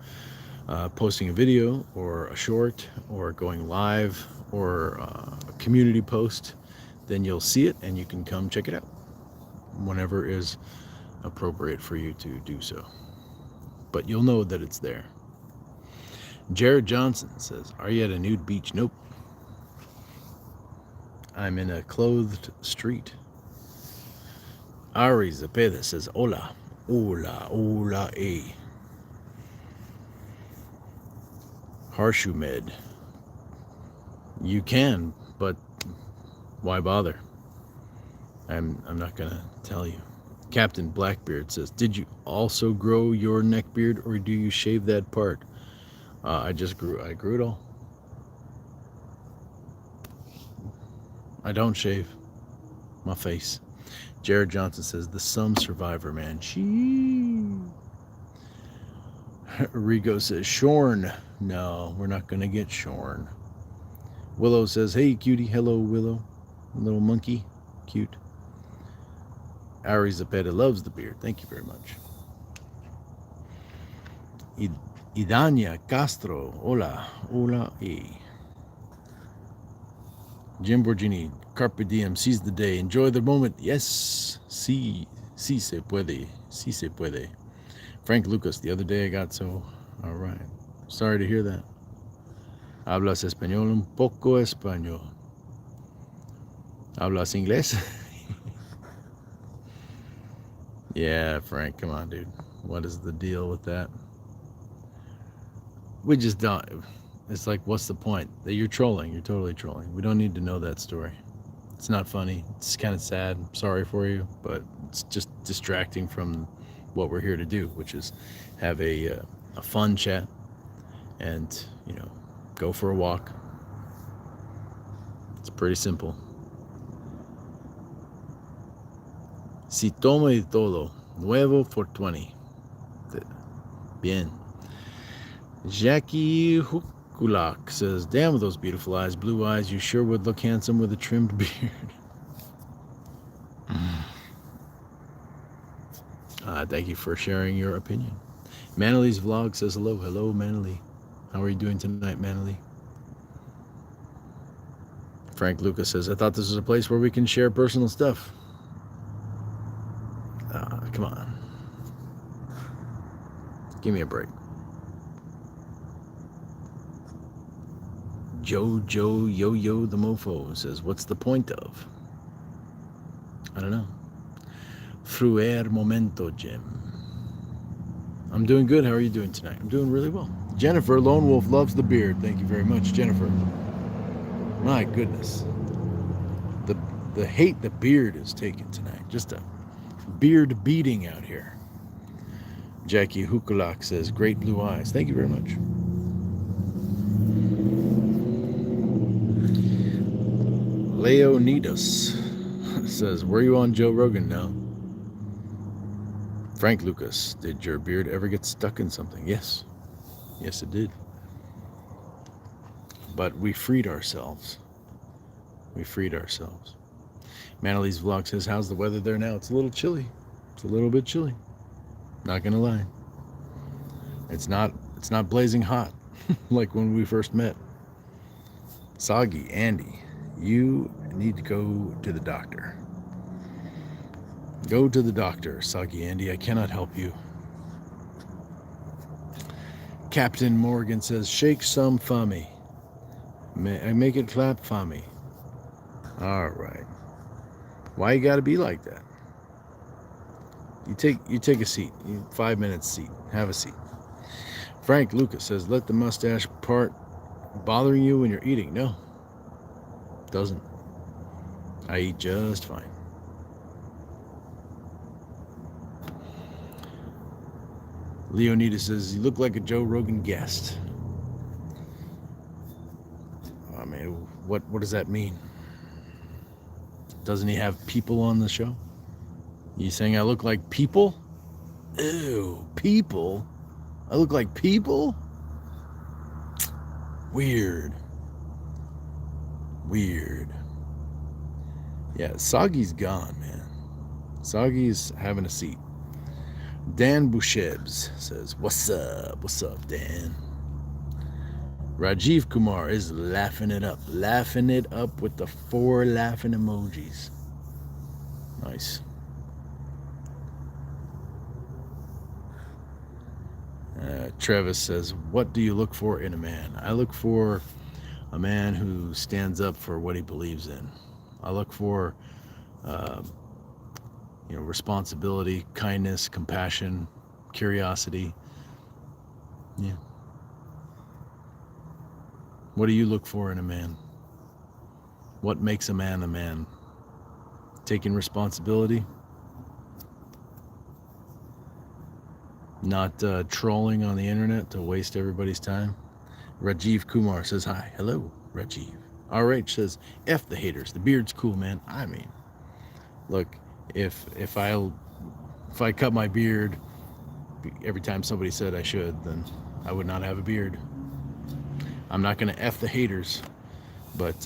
posting a video or a short or going live or a community post, then you'll see it and you can come check it out whenever is appropriate for you to do so. But you'll know that it's there. Jared Johnson says, are you at a nude beach? Nope. I'm in a clothed street. Ari Zepeda says, hola, hola, hola, eh. Harshu Med. You can, but why bother? I'm not gonna tell you. Captain Blackbeard says, did you also grow your neck beard or do you shave that part? I grew it all. I don't shave my face. Jared Johnson says, the Sum Survivor, man. Rigo says, shorn. No, we're not going to get shorn. Willow says, hey, cutie. Hello, Willow. Little monkey. Cute. Ari Zapeta loves the beard. Thank you very much. Idania Castro. Hola. Hola, eh. Jim Borgini, Carpe Diem, seize the day, enjoy the moment. Yes, sí se puede, sí se puede. Frank Lucas, the other day I got so... All right. Sorry to hear that. Hablas español un poco español. Hablas inglés? Yeah, Frank, come on, dude. What is the deal with that? We just don't. It's like, what's the point? That you're trolling. You're totally trolling. We don't need to know that story. It's not funny. It's kind of sad. I'm sorry for you, but it's just distracting from what we're here to do, which is have a fun chat and, go for a walk. It's pretty simple. Si toma y todo, nuevo for 20. Bien. Jackie Hukulak says, damn with those beautiful eyes, blue eyes, you sure would look handsome with a trimmed beard. Thank you for sharing your opinion. Manly's vlog says hello. Hello, Manly. How are you doing tonight, Manly? Frank Lucas says, I thought this was a place where we can share personal stuff. Come on. Give me a break. Jojo Yo-Yo the Mofo says, what's the point of? I don't know. Fruer Momento Jim. I'm doing good. How are you doing tonight? I'm doing really well. Jennifer, Lone Wolf loves the beard. Thank you very much, Jennifer. My goodness. The hate the beard is taken tonight. Just a beard beating out here. Jackie Hukulak says, great blue eyes. Thank you very much. Leonidas says, were you on Joe Rogan now? Frank Lucas, did your beard ever get stuck in something? Yes. Yes, it did. But we freed ourselves. We freed ourselves. Manly's vlog says, how's the weather there now? It's a little chilly. It's a little bit chilly. Not gonna lie. It's not blazing hot like when we first met. Soggy, Andy, you need to go to the doctor. Go to the doctor, Soggy Andy. I cannot help you. Captain Morgan says, shake some for me. Make it clap for me. All right. Why you got to be like that? You take a seat. 5 minutes seat. Have a seat. Frank Lucas says, let the mustache part bothering you when you're eating. No. Doesn't. I eat just fine. Leonidas says, you look like a Joe Rogan guest. I mean, what does that mean? Doesn't he have people on the show? You saying I look like people? Ew, people? I look like people? Weird. Yeah, Soggy's gone, man. Soggy's having a seat. Dan Bouchebs says, what's up? What's up, Dan? Rajiv Kumar is laughing it up with the 4 laughing emojis. Nice. Travis says, what do you look for in a man? I look for a man who stands up for what he believes in. I look for responsibility, kindness, compassion, curiosity. Yeah. What do you look for in a man? What makes a man a man? Taking responsibility? Not trolling on the internet to waste everybody's time? Rajiv Kumar says, hi. Hello, Rajiv. RH says, F the haters. The beard's cool, man. I mean, look, if I cut my beard every time somebody said I should, then I would not have a beard. I'm not going to F the haters, but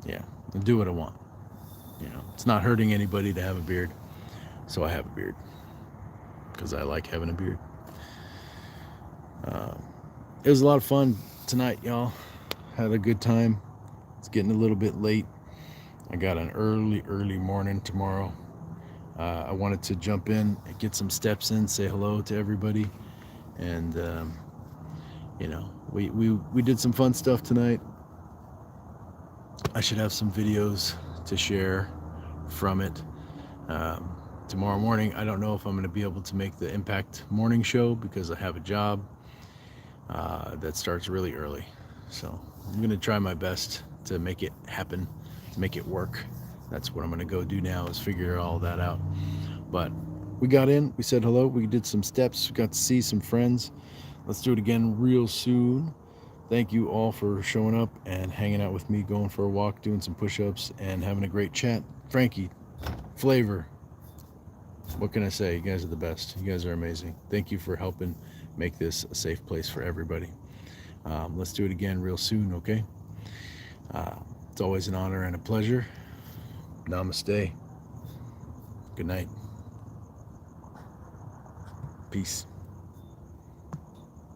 yeah, I'll do what I want. It's not hurting anybody to have a beard, so I have a beard because I like having a beard. It was a lot of fun tonight, y'all. Had a good time. It's getting a little bit late. I got an early morning tomorrow. I wanted to jump in and get some steps in, say hello to everybody, and you know, we did some fun stuff tonight. I should have some videos to share from it. Tomorrow morning, I don't know if I'm going to be able to make the Impact morning show because I have a job that starts really early. So I'm going to try my best to make it happen, to make it work. That's what I'm going to go do now, is figure all that out. But we got in, we said hello, we did some steps, we got to see some friends. Let's do it again real soon. Thank you all for showing up and hanging out with me, going for a walk, doing some push-ups, and having a great chat. Frankie, Flavor, what can I say? You guys are the best. You guys are amazing. Thank you for helping make this a safe place for everybody. Let's do it again real soon, okay? It's always an honor and a pleasure. Namaste. Good night. Peace.